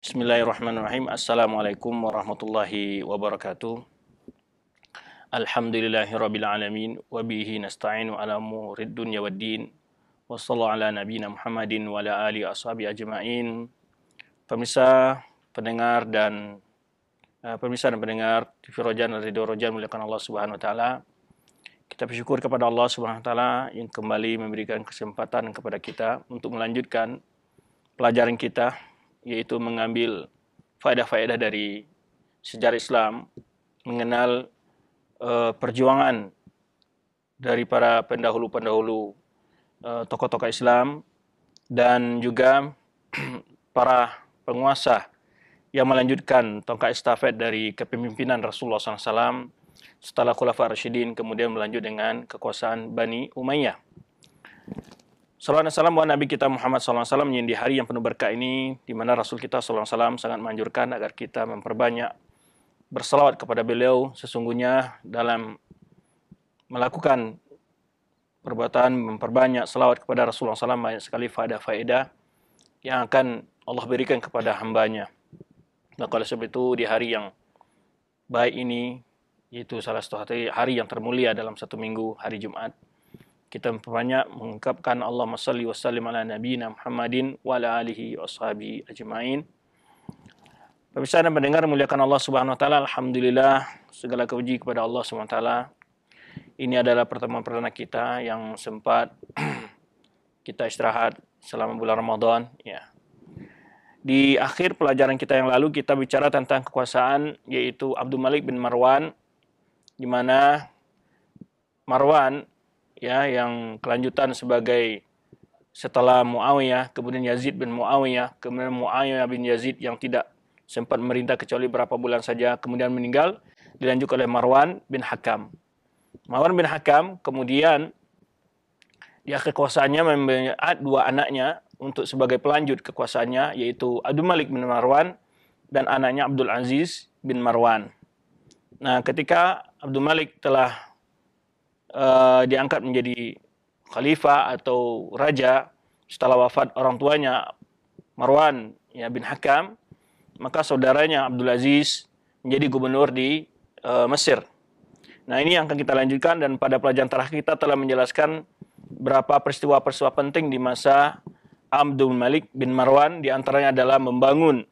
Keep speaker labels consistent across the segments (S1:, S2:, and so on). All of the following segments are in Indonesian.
S1: Bismillahirrahmanirrahim. Assalamualaikum warahmatullahi wabarakatuh. Alhamdulillahirabbil alamin wa bihi nasta'inu ala umurid dunya waddin. Wassallallahu ala nabiyyina Muhammadin wa ala alihi ashabi ajmain. Pemirsa, pendengar dan pendengar TV Rojan dan Radio Rojan muliakan Allah Subhanahu wa taala. Kita bersyukur kepada Allah Subhanahu wa taala yang kembali memberikan kesempatan kepada kita untuk melanjutkan pelajaran kita, yaitu mengambil faedah-faedah dari sejarah Islam, mengenal perjuangan dari para pendahulu-pendahulu tokoh-tokoh Islam, dan juga para penguasa yang melanjutkan tongkat estafet dari kepemimpinan Rasulullah SAW setelah Khulafaur Rasyidin, kemudian melanjut dengan kekuasaan Bani Umayyah. Salawat dan salam buat Nabi kita Muhammad SAW yang di hari yang penuh berkah ini, di mana Rasul kita SAW sangat menganjurkan agar kita memperbanyak bersalawat kepada beliau. Sesungguhnya dalam melakukan perbuatan memperbanyak salawat kepada Rasulullah SAW banyak sekali faedah-faedah yang akan Allah berikan kepada hambanya. Nah, oleh sebab itu di hari yang baik ini, yaitu salah satu hari yang termulia dalam satu minggu, hari Jumat, kita memperbanyak mengungkapkan Allahumma salli wa sallim ala nabiyina Muhammadin wa ala alihi wa ashabihi ajma'in. Pemirsa dan pendengar muliakan Allah Subhanahu wa taala, alhamdulillah segala puji kepada Allah Subhanahu wa taala. Ini adalah pertemuan perdana kita yang sempat kita istirahat selama bulan Ramadan, ya. Di akhir pelajaran kita yang lalu kita bicara tentang kekuasaan, yaitu Abdul Malik bin Marwan, di mana Marwan, ya, yang kelanjutan sebagai setelah Muawiyah, kemudian Yazid bin Muawiyah, kemudian Muawiyah bin Yazid yang tidak sempat memerintah kecuali beberapa bulan saja, kemudian meninggal, dilanjutkan oleh Marwan bin Hakam. Marwan bin Hakam kemudian di akhir kekuasaannya membayar dua anaknya untuk sebagai pelanjut kekuasaannya, yaitu Abdul Malik bin Marwan dan anaknya Abdul Aziz bin Marwan. Nah, ketika Abdul Malik telah diangkat menjadi khalifah atau raja setelah wafat orang tuanya Marwan, ya, bin Hakam, maka saudaranya Abdul Aziz menjadi gubernur di Mesir. Nah, ini yang akan kita lanjutkan, dan pada pelajaran terakhir kita telah menjelaskan beberapa peristiwa-peristiwa penting di masa Abdul Malik bin Marwan. Di antaranya adalah membangun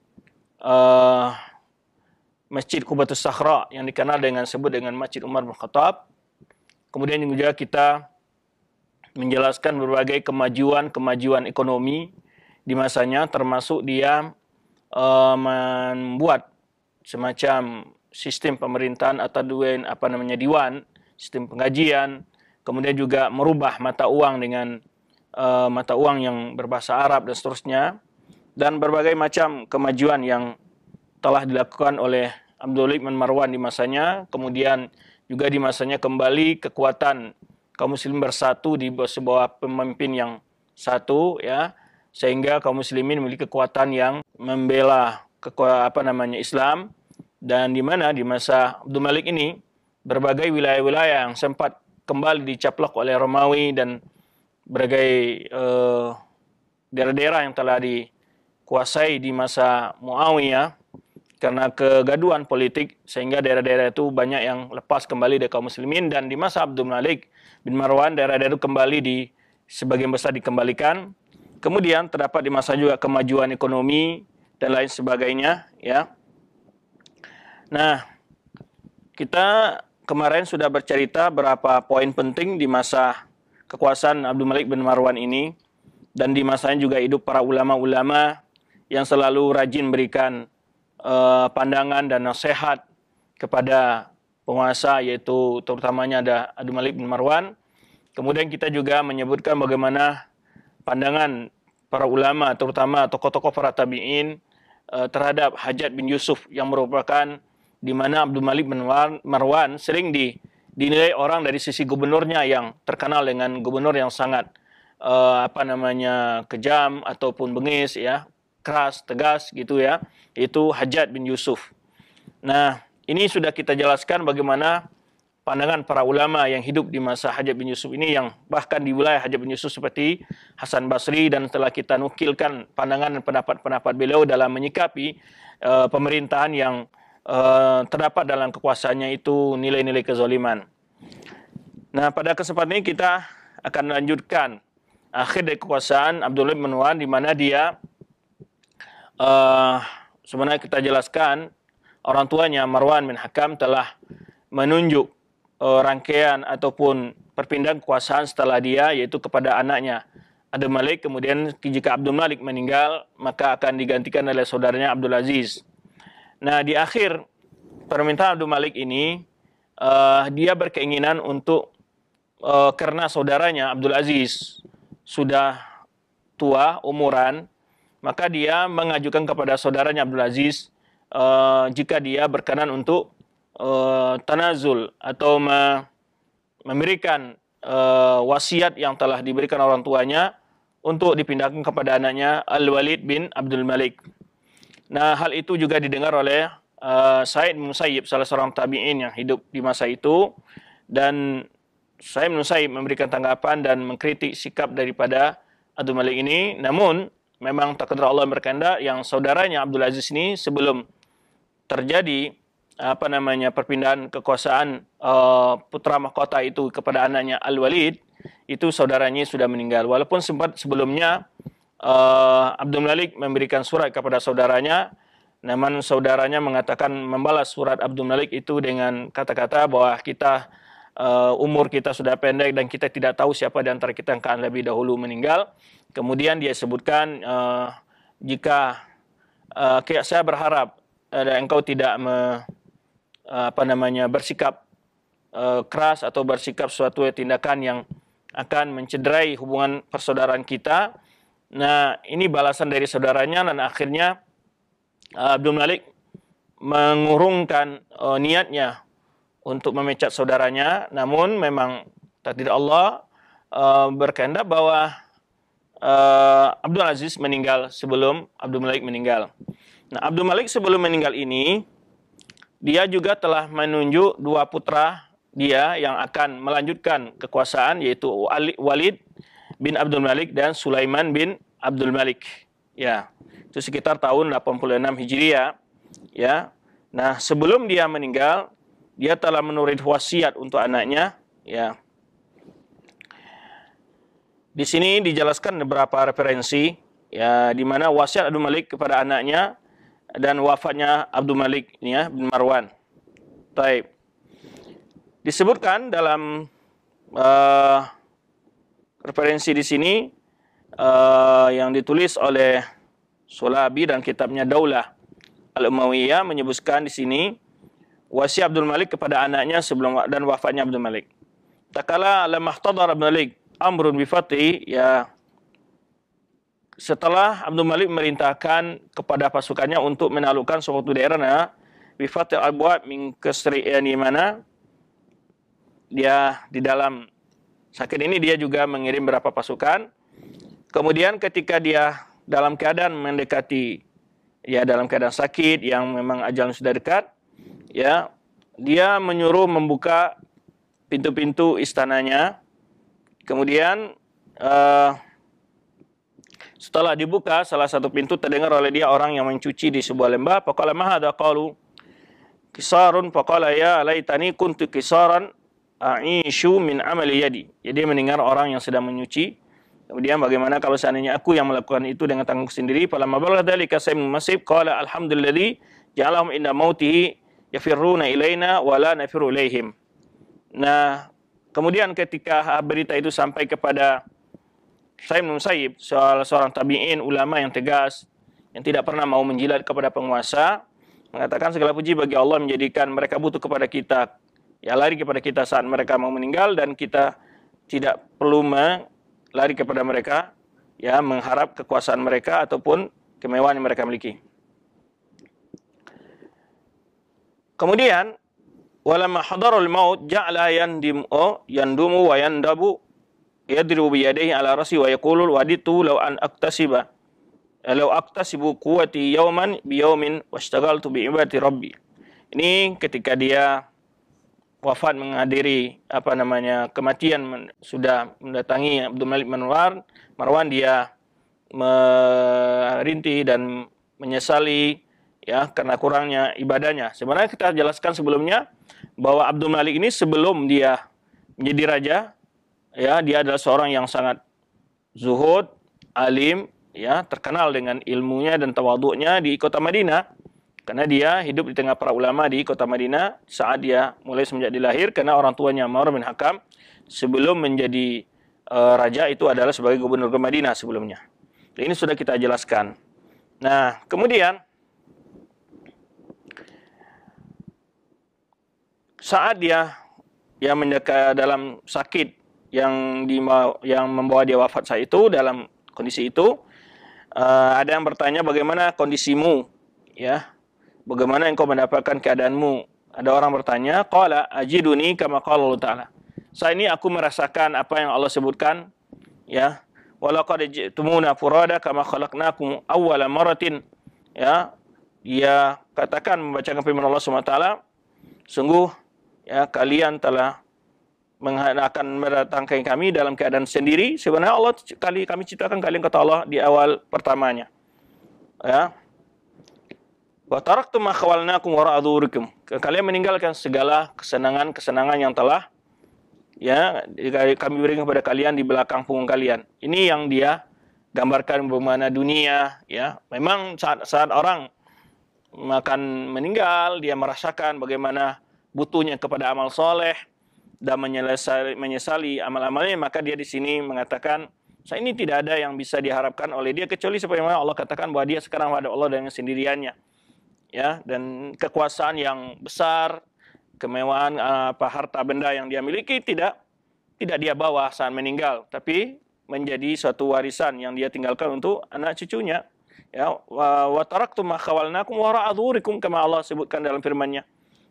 S1: Masjid Qubatus Sakhra yang dikenal sebut dengan Masjid Umar bin Khattab. Kemudian juga kita menjelaskan berbagai kemajuan ekonomi di masanya, termasuk dia membuat semacam sistem pemerintahan atau diwan, sistem penggajian, kemudian juga merubah mata uang dengan mata uang yang berbahasa Arab dan seterusnya, dan berbagai macam kemajuan yang telah dilakukan oleh Abdul Malik bin Marwan di masanya. Kemudian juga di masanya kembali kekuatan kaum muslimin bersatu di sebuah pemimpin yang satu, ya, sehingga kaum muslimin memiliki kekuatan yang membela Islam. Dan di mana di masa Abdul Malik ini berbagai wilayah-wilayah yang sempat kembali dicaplok oleh Romawi dan berbagai daerah-daerah yang telah dikuasai di masa Muawiyah karena kegaduhan politik, sehingga daerah-daerah itu banyak yang lepas kembali dari kaum muslimin. Dan di masa Abdul Malik bin Marwan, daerah-daerah itu kembali sebagian besar dikembalikan. Kemudian terdapat di masa juga kemajuan ekonomi dan lain sebagainya, ya. Nah, kita kemarin sudah bercerita berapa poin penting di masa kekuasaan Abdul Malik bin Marwan ini, dan di masanya juga hidup para ulama-ulama yang selalu rajin berikan pandangan dan nasihat kepada penguasa, yaitu terutamanya ada Abdul Malik bin Marwan. Kemudian kita juga menyebutkan bagaimana pandangan para ulama, terutama tokoh-tokoh para tabi'in terhadap Hajjaj bin Yusuf, yang merupakan di mana Abdul Malik bin Marwan sering dinilai orang dari sisi gubernurnya yang terkenal dengan gubernur yang sangat kejam ataupun bengis, ya, keras, tegas gitu, ya, itu Hajjaj bin Yusuf. Nah, ini sudah kita jelaskan bagaimana pandangan para ulama yang hidup di masa Hajjaj bin Yusuf ini, yang bahkan di wilayah Hajjaj bin Yusuf seperti Hasan Basri, dan telah kita nukilkan pandangan dan pendapat-pendapat beliau dalam menyikapi pemerintahan yang terdapat dalam kekuasaannya itu nilai-nilai kezaliman. Nah, pada kesempatan ini kita akan melanjutkan akhir dari kekuasaan Abdul Malik bin Marwan, di mana dia sebenarnya kita jelaskan orang tuanya Marwan bin Hakam telah menunjuk rangkaian ataupun perpindahan kekuasaan setelah dia, yaitu kepada anaknya Abdul Malik. Kemudian jika Abdul Malik meninggal, maka akan digantikan oleh saudaranya Abdul Aziz. Nah, di akhir permintaan Abdul Malik ini, dia berkeinginan untuk karena saudaranya Abdul Aziz sudah tua umuran, maka dia mengajukan kepada saudaranya Abdul Aziz jika dia berkenan untuk tanazul atau memberikan wasiat yang telah diberikan orang tuanya untuk dipindahkan kepada anaknya Al-Walid bin Abdul Malik. Nah, hal itu juga didengar oleh Sa'id bin Musayyib, salah seorang tabi'in yang hidup di masa itu, dan Sa'id bin Musayyib memberikan tanggapan dan mengkritik sikap daripada Abdul Malik ini. Namun memang takdir Allah berkehendak yang saudaranya Abdul Aziz ini, sebelum terjadi perpindahan kekuasaan putra mahkota itu kepada anaknya Al-Walid, itu saudaranya sudah meninggal. Walaupun sempat sebelumnya Abdul Malik memberikan surat kepada saudaranya, namun saudaranya mengatakan membalas surat Abdul Malik itu dengan kata-kata bahwa umur kita sudah pendek dan kita tidak tahu siapa di antara kita yang akan lebih dahulu meninggal. Kemudian dia sebutkan, jika saya berharap engkau tidak bersikap keras atau bersikap suatu tindakan yang akan mencederai hubungan persaudaraan kita. Nah, ini balasan dari saudaranya, dan akhirnya Abdul Malik mengurungkan niatnya untuk memecat saudaranya. Namun memang takdir Allah berkehendak bahwa Abdul Aziz meninggal sebelum Abdul Malik meninggal. Nah, Abdul Malik sebelum meninggal ini, dia juga telah menunjuk dua putra dia yang akan melanjutkan kekuasaan, yaitu Walid bin Abdul Malik dan Sulaiman bin Abdul Malik. Ya, itu sekitar tahun 86 Hijriah. Ya. Nah, sebelum dia meninggal, dia telah menulis wasiat untuk anaknya. Ya. Di sini dijelaskan beberapa referensi, ya, di mana wasiat Abdul Malik kepada anaknya dan wafatnya Abdul Malik ya, bin Marwan. Taib. Disebutkan dalam referensi di sini yang ditulis oleh Sulabi dan kitabnya Daulah Al-Umayyah, menyebutkan di sini wasiat Abdul Malik kepada anaknya sebelum dan wafatnya Abdul Malik. Takala lamma ihtadara Abdul Malik amrun bi fathi, ya, setelah Abdul Malik merintahkan kepada pasukannya untuk menaklukkan suatu daerah bi fathi al-abwab min kasri, di mana dia di dalam sakit ini dia juga mengirim beberapa pasukan. Kemudian ketika dia dalam keadaan mendekati, ya, dalam keadaan sakit yang memang ajalnya sudah dekat, ya, dia menyuruh membuka pintu-pintu istananya. Kemudian setelah dibuka salah satu pintu, terdengar oleh dia orang yang mencuci di sebuah lembah. Faqala ma hadha, qalu kisarun, faqala ya laitani kuntu kisaran a'ishu min amali yadi. Jadi mendengar orang yang sedang menyuci. Kemudian bagaimana kalau seandainya aku yang melakukan itu dengan tanganku sendiri? Falamma balagha dzalika Sa'id bin Musayyib qala alhamdulilladzi ja'alahum inda mautihi yafirruna ilaina wa la nafiru ilaihim. Nah, kemudian ketika berita itu sampai kepada Sa'id bin Musayyib, seorang tabi'in ulama yang tegas, yang tidak pernah mau menjilat kepada penguasa, mengatakan segala puji bagi Allah menjadikan mereka butuh kepada kita, ya, lari kepada kita saat mereka mau meninggal, dan kita tidak perlu lari kepada mereka, ya, mengharap kekuasaan mereka ataupun kemewahan yang mereka miliki. Kemudian walamma hadarul maut ja'ala yandumu wa yandabu yadribu bi yadayhi ala rasi wa yaqulu waditu law aktasibu quwwati yawman bi yawmin washtagaltu bi ibadati rabbi. Ini ketika dia wafat, menghadiri kematian, sudah mendatangi Abdul Malik Marwan, dia merintih dan menyesali ya karena kurangnya ibadahnya. Sebenarnya kita jelaskan sebelumnya bahwa Abdul Malik ini sebelum dia menjadi raja, ya, dia adalah seorang yang sangat zuhud, alim, ya, terkenal dengan ilmunya dan tawaduknya di kota Madinah. Karena dia hidup di tengah para ulama di kota Madinah saat dia mulai semenjak dilahir, karena orang tuanya Marwan bin Hakam sebelum menjadi raja itu adalah sebagai gubernur ke Madinah sebelumnya. Ini sudah kita jelaskan. Nah, kemudian saat dia dalam sakit yang membawa dia wafat saat itu, dalam kondisi itu, ada yang bertanya, bagaimana kondisimu, ya, bagaimana engkau mendapatkan keadaanmu? Ada orang bertanya, qala ajiduni kama qala Allah Ta'ala. Saat ini aku merasakan apa yang Allah sebutkan, ya, walaqad ji'tumuna furada kama khalaqnakum awwala maratin, ya. Dia katakan, membacakan firman Allah SWT, sungguh ya kalian telah akan mendatangkan kami dalam keadaan sendiri. Sebenarnya kami ciptakan kalian, kata Allah di awal pertamanya. Ya. Wa taraktum ma khawalnakum wara'a dhuhurikum. Kalian meninggalkan segala kesenangan-kesenangan yang telah ya kami berikan kepada kalian di belakang punggung kalian. Ini yang dia gambarkan bagaimana dunia, ya. Memang saat orang akan meninggal, dia merasakan bagaimana butuhnya kepada amal soleh dan menyesali amal-amalnya, maka dia di sini mengatakan, saya ini tidak ada yang bisa diharapkan oleh dia kecuali sebagaimana Allah katakan bahwa dia sekarang ada Allah dengan sendiriannya, ya, dan kekuasaan yang besar, kemewahan, harta benda yang dia miliki tidak dia bawa saat meninggal, tapi menjadi suatu warisan yang dia tinggalkan untuk anak cucunya. Ya, wa taraktum ma khawalnakum wara'a dhuhurikum, kama Allah sebutkan dalam firman-Nya.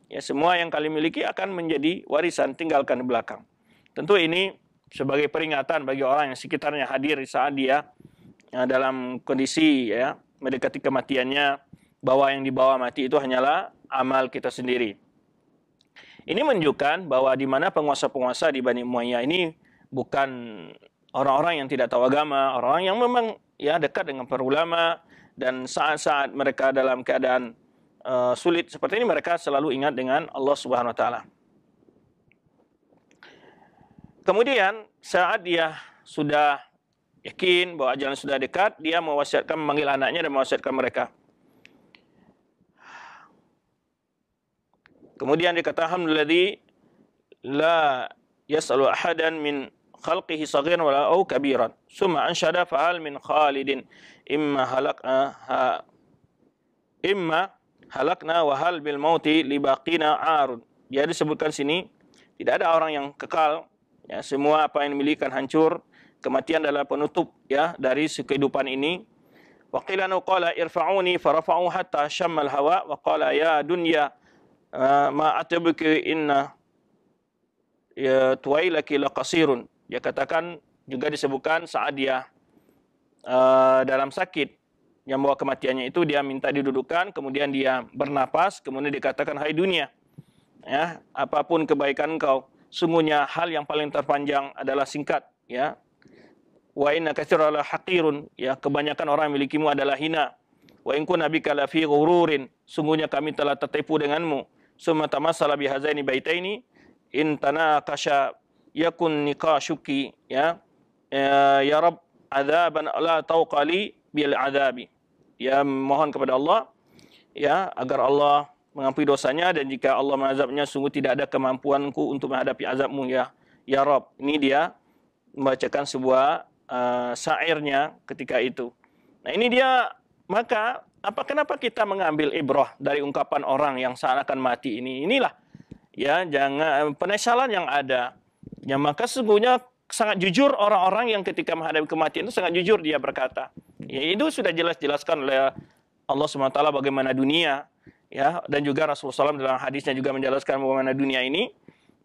S1: Ya, semua yang kalian miliki akan menjadi warisan, tinggalkan di belakang. Tentu ini sebagai peringatan bagi orang yang sekitarnya hadir di saat dia dalam kondisi ya mendekati kematiannya, bahwa yang dibawa mati itu hanyalah amal kita sendiri. Ini menunjukkan bahwa di mana penguasa-penguasa di Bani Umayyah ini bukan orang-orang yang tidak tahu agama, orang-orang yang memang ya dekat dengan para ulama, dan saat-saat mereka dalam keadaan sulit seperti ini, mereka selalu ingat dengan Allah Subhanahu wa taala. Kemudian saat dia sudah yakin bahwa ajalnya sudah dekat, dia mewasiatkan, memanggil anaknya dan mewasiatkan mereka. Kemudian dikatakan, alhamdulilladzi la yas'alu ahadan min khalqihi saghiran wala au kabiran. Summa ansyada fa'al min khalidin imma halakna wa hal bil mauti libaqina arun. Dia disebutkan sini tidak ada orang yang kekal, ya, semua apa yang dimiliki hancur. Kematian adalah penutup ya dari kehidupan ini. Wa qila qala irfa'uni farafa'u hatta shammal hawa wa qala ya dunya ma atbuki inna ya tuwailaki laqasirun. Dia katakan, juga disebutkan saat dia dalam sakit yang bawa kematiannya itu, dia minta didudukkan, kemudian dia bernapas, kemudian dikatakan, hai dunia, ya, apapun kebaikan engkau, sungguhnya hal yang paling terpanjang adalah singkat, ya. Wa inna katsiran la haqirun, ya, kebanyakan orang yang milikimu adalah hina. Wa in kunna bika la fi ghururin, sungguhnya kami telah tertipu denganmu. Summa tamassala bi hazaini baitaini in tanaqasha yakun niqashuki, ya, ya Rabb adzaban la tauqali bil adzabi. Ya, mohon kepada Allah ya agar Allah mengampuni dosanya, dan jika Allah mengazabnya sungguh tidak ada kemampuanku untuk menghadapi azabmu ya Rabb. Ini dia membacakan sebuah syairnya ketika itu. Nah, ini dia, maka kenapa kita mengambil ibrah dari ungkapan orang yang seakan mati ini? Inilah ya, jangan penyesalan yang ada. Ya, maka sesungguhnya sangat jujur orang-orang yang ketika menghadapi kematian itu sangat jujur dia berkata. Ya, itu sudah jelas-jelaskan oleh Allah SWT bagaimana dunia, ya, dan juga Rasulullah SAW dalam hadisnya juga menjelaskan bagaimana dunia ini.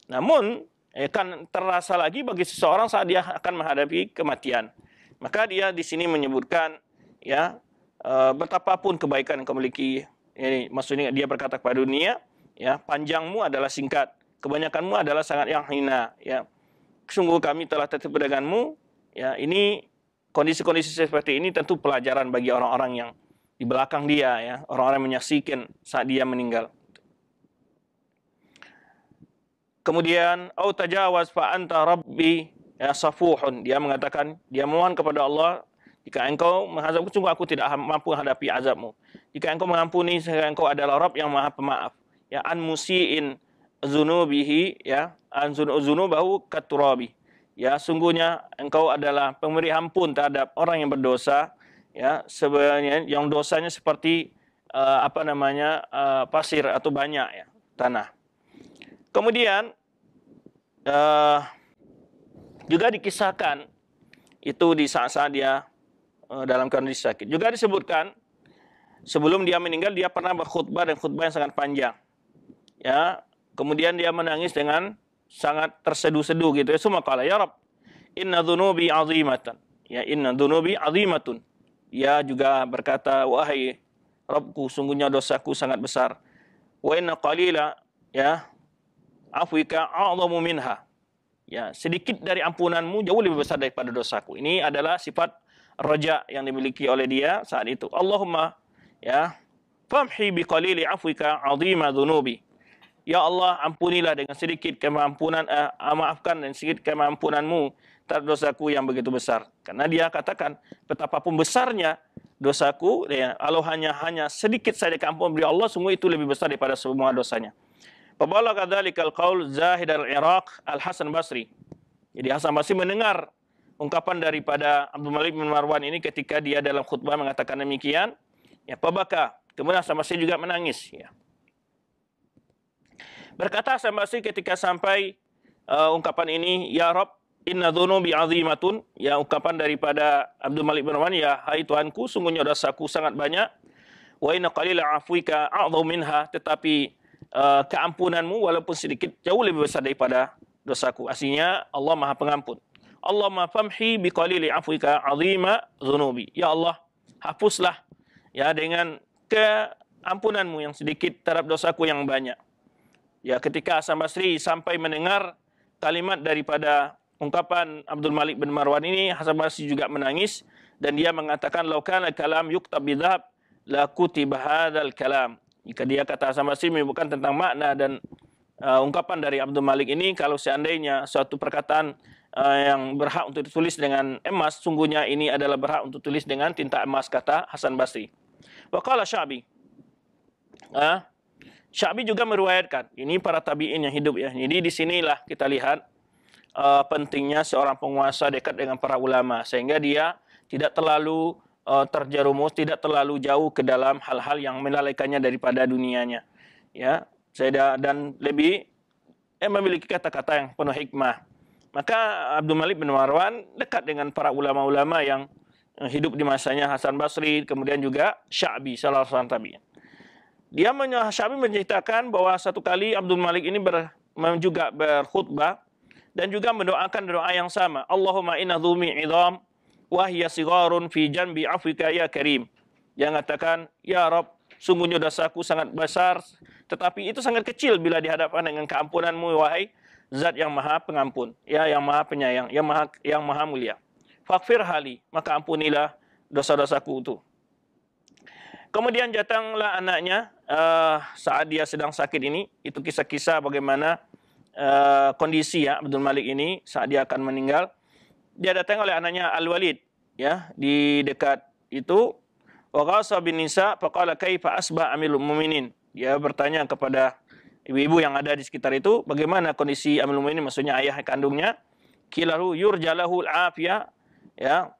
S1: Namun kan terasa lagi bagi seseorang saat dia akan menghadapi kematian. Maka dia di sini menyebutkan ya betapapun kebaikan yang kau miliki, ini maksudnya dia berkata kepada dunia, ya, panjangmu adalah singkat. kebanyakanmu adalah sangat yang hina, ya. Sungguh kami telah tertipu denganmu, ya. Ini kondisi-kondisi seperti ini tentu pelajaran bagi orang-orang yang di belakang dia, ya, orang-orang yang menyaksikan saat dia meninggal. Kemudian au tajawaz fa anta rabbi ya safuhun, dia mengatakan, dia mohon kepada Allah, jika engkau mengazabku, sungguh aku tidak mampu menghadapi azabmu. Jika engkau mengampuni, sehingga engkau adalah Rabb yang Maha Pemaaf. Ya, an musiin zunubihi, ya, an zunubahu katurabi. Ya, sungguhnya engkau adalah pemberi ampun terhadap orang yang berdosa, ya, sebenarnya yang dosanya seperti pasir atau banyak, ya, tanah. Kemudian juga dikisahkan itu di saat-saat dia dalam kondisi sakit. Juga disebutkan sebelum dia meninggal dia pernah berkhutbah, dan khutbah yang sangat panjang. Ya, kemudian dia menangis dengan sangat terseduh-seduh gitu. Semua kala ya Rabb, inna dhunubi azimatan. Ya, inna dhunubi azimatun. Dia juga berkata, wahai Rabbku, sungguhnya dosaku sangat besar. Wa inna qalila, ya, afwika a'zamu minha. Ya, sedikit dari ampunanmu jauh lebih besar daripada dosaku. Ini adalah sifat raja yang dimiliki oleh dia saat itu. Allahumma, ya, famhi biqalili afwika 'azima dhunubi. Ya Allah, ampunilah dengan sedikit kemampunan, maafkan dan sedikit kemampunanmu terhadap dosaku yang begitu besar. Karena dia katakan, betapapun besarnya dosaku, ya, kalau hanya sedikit saja keampunan dari Allah, semua itu lebih besar daripada semua dosanya. Fabalagha dzalikal qaul Zahid al-Iraq Al-Hasan Basri. Jadi Hasan Basri mendengar ungkapan daripada Abdul Malik bin Marwan ini ketika dia dalam khutbah mengatakan demikian, ya, pabaka. Kemudian Hasan Basri juga menangis, ya. Berkata Hasan Basri ketika sampai ungkapan ini, ya Rabb, inna dhunubi azimatun, ya, ungkapan daripada Abdul Malik bin Marwan, ya hai Tuhanku, sungguhnya dosaku sangat banyak. Wa inna qalila afwika a'dhamu minha, tetapi keampunanmu walaupun sedikit jauh lebih besar daripada dosaku. Aslinya Allah Maha Pengampun. Allahumma famhi biqalili afwika 'azima dzunubi. Ya Allah, hapuslah, ya, dengan keampunanmu yang sedikit terhadap dosaku yang banyak. Ya, ketika Hasan Basri sampai mendengar kalimat daripada ungkapan Abdul Malik bin Marwan ini, Hasan Basri juga menangis dan dia mengatakan, "Lau kana kalam yuktab bidhab la kutiba hadzal kalam." Jika dia kata Hasan Basri bukan tentang makna dan ungkapan dari Abdul Malik ini, kalau seandainya suatu perkataan yang berhak untuk ditulis dengan emas, sungguhnya ini adalah berhak untuk tulis dengan tinta emas, kata Hasan Basri. Wa qala Sya'bi. Sya'bi juga meriwayatkan, ini para tabi'in yang hidup, ya. Jadi di sinilah kita lihat pentingnya seorang penguasa dekat dengan para ulama, sehingga dia tidak terlalu terjerumus, tidak terlalu jauh ke dalam hal-hal yang melalaikannya daripada dunianya, ya. Dan lebih memiliki kata-kata yang penuh hikmah. Maka Abdul Malik bin Marwan dekat dengan para ulama-ulama yang hidup di masanya Hasan Basri, kemudian juga Sya'bi, salah seorang tabi'in. Sya'bi menceritakan bahwa satu kali Abdul Malik ini juga berkhutbah dan juga mendoakan doa yang sama. Allahumma inna dhumi idham wahya sigharun fi janbi afwika ya karim. Yang mengatakan, ya Rabb, sungguhnya dosaku sangat besar, tetapi itu sangat kecil bila dihadapkan dengan keampunanmu, wahai Zat yang Maha Pengampun, ya, yang Maha Penyayang, yang Maha Mulia. Faghfir hali, maka ampunilah dosa-dosaku itu. Kemudian datanglah anaknya saat dia sedang sakit ini. Itu kisah-kisah bagaimana kondisi, ya, Abdul Malik ini saat dia akan meninggal. Dia datang oleh anaknya Al-Walid, ya, di dekat itu. Wa ghasa bin nisa faqala kaifa asba amirul mu'minin. Dia bertanya kepada ibu-ibu yang ada di sekitar itu, bagaimana kondisi Amirul Mukminin, maksudnya ayah kandungnya. Kilahu yurjalahu al-afiyah, ya.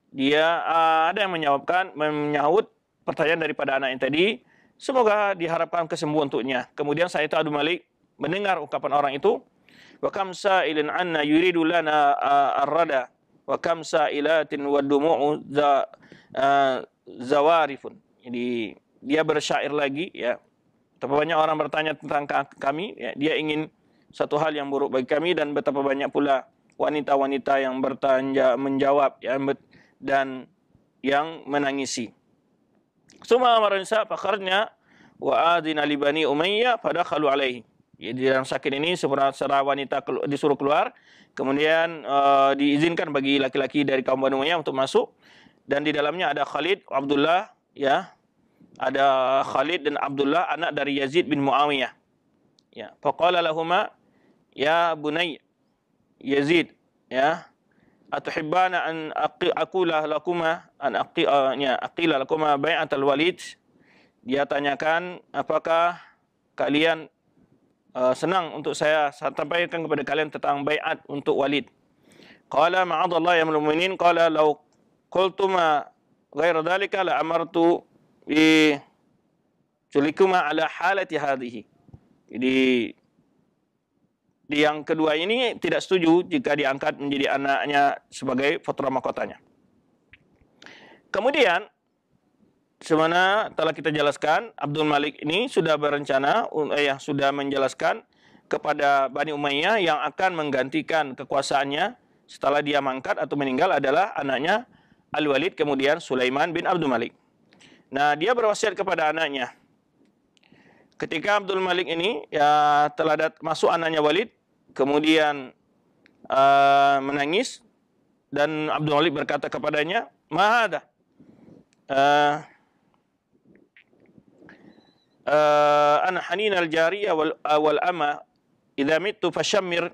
S1: Dia ada yang menyahut pertanyaan daripada anak yang tadi, semoga diharapkan kesembuhan untuknya. Kemudian saat itu Abdul Malik mendengar ungkapan orang itu, wa kam sa'ilin anna yuridu lana ar-rada wa kam sa'ilatin wa dumu'u zawarifun. Jadi dia bersyair lagi, ya. Betapa banyak orang bertanya tentang kami, ya. Dia ingin satu hal yang buruk bagi kami, dan betapa banyak pula wanita-wanita yang menjawab, ya, dan yang menangisi. Suma amaransa fakarnya wa adina li bani Umayyah fadakhalu alaihi. Di dalam sakit ini seorang wanita disuruh keluar, kemudian diizinkan bagi laki-laki dari kaum Banu Umayyah untuk masuk, dan di dalamnya ada Khalid, Abdullah, ya, ada Khalid dan Abdullah anak dari Yazid bin Muawiyah. Ya, faqala lahuma ya bunay Yazid, ya, atuhibbana an aqula lakuma an aqila lakuma bai'atal Walid. Dia tanyakan, apakah kalian senang untuk saya sampaikan kepada kalian tentang bai'at untuk Walid. Qala ma'adallah ya mu'minin, qala law qultuma ghaira dhalika la amartu bi tulikuma ala halati hadhihi. Jadi di yang kedua ini tidak setuju jika diangkat menjadi anaknya sebagai putra mahkotanya. Kemudian sebagaimana telah kita jelaskan, Abdul Malik ini sudah berencana, sudah menjelaskan kepada Bani Umayyah yang akan menggantikan kekuasaannya setelah dia mangkat atau meninggal adalah anaknya Al-Walid, kemudian Sulaiman bin Abdul Malik. Nah, dia berwasiat kepada anaknya. Ketika Abdul Malik ini telah masuk anaknya Walid, kemudian menangis, dan Abdul Malik berkata kepadanya, "Ma ana hanin al-jariyah wal ama idza mittu fashammir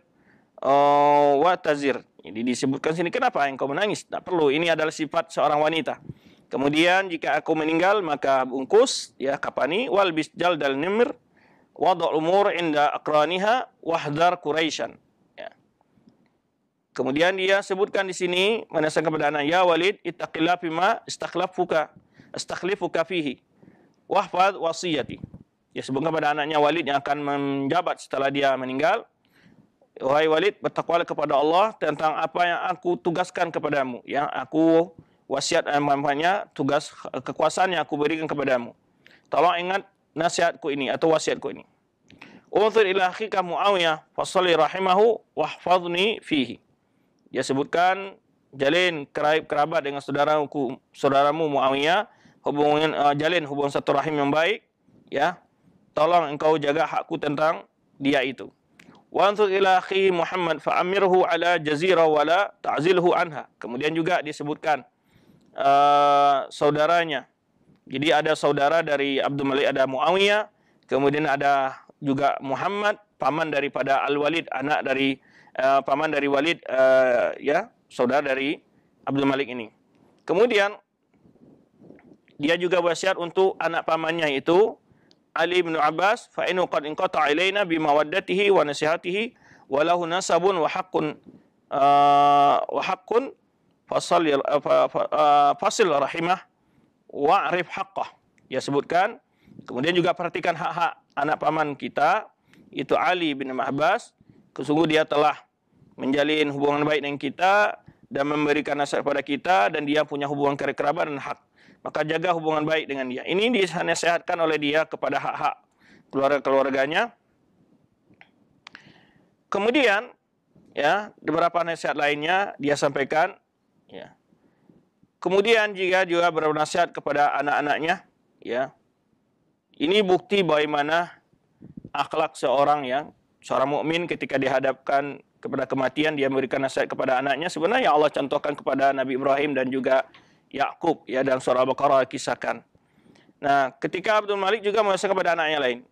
S1: wa tazir." Jadi disebutkan sini, kenapa engkau menangis? Tak perlu, ini adalah sifat seorang wanita. Kemudian jika aku meninggal maka bungkus, ya, kapani, wal bisjal dal nimr wada' umur inda aqraniha wahdar Quraisyan. Ya. Kemudian dia sebutkan di sini menasihkan kepada anak, ya Walid, ittaqillah bima astakhlifuka fihi wahfaz wasiyati. Ya, sebutkan kepada anaknya Walid yang akan menjabat setelah dia meninggal. Wahai Walid, bertakwalah kepada Allah tentang apa yang aku tugaskan kepadamu, yang aku wasiat, tugas kekuasaan yang aku berikan kepadamu. Tolong ingat nasihatku ini atau wasiatku ini. Unzur ila akhika Muawiyah fasalli rahimahu wahfazni fihi. Dia sebutkan, jalin kerabat dengan saudaramu Muawiyah, jalin hubungan satu rahim yang baik, ya. Tolong engkau jaga hakku tentang dia itu. Wa anzur ila akhi Muhammad fa'amirhu ala jazira wala ta'zilhu anha. Kemudian juga disebutkan saudaranya. Jadi ada saudara dari Abdul Malik, ada Muawiyah, kemudian ada juga Muhammad, paman daripada Al-Walid, anak dari paman dari Walid, ya, saudara dari Abdul Malik ini. Kemudian dia juga wasiat untuk anak pamannya itu Ali bin Abbas, fa innahu qad inqata'a ilaina bi mawaddatihi wa nasihatihi wa lahu nasabun wa haqqun fasil rahimah wa'rif haqqah. Dia sebutkan, kemudian juga perhatikan hak-hak anak paman kita, itu Ali bin Abbas. Sesungguh dia telah menjalin hubungan baik dengan kita dan memberikan nasihat kepada kita, dan dia punya hubungan kerabat dan hak. Maka jaga hubungan baik dengan dia. Ini dinasihatkan oleh dia kepada hak-hak keluarganya. Kemudian, ya, beberapa nasihat lainnya dia sampaikan, ya. Kemudian juga bernasihat kepada anak-anaknya, ya. Ini bukti bagaimana akhlak seorang mukmin ketika dihadapkan kepada kematian, dia memberikan nasihat kepada anaknya. Sebenarnya Allah contohkan kepada Nabi Ibrahim dan juga Yakub, ya, dalam surah Al-Baqarah kisahkan. Nah, ketika Abdul Malik juga menasihatkan kepada anaknya lain,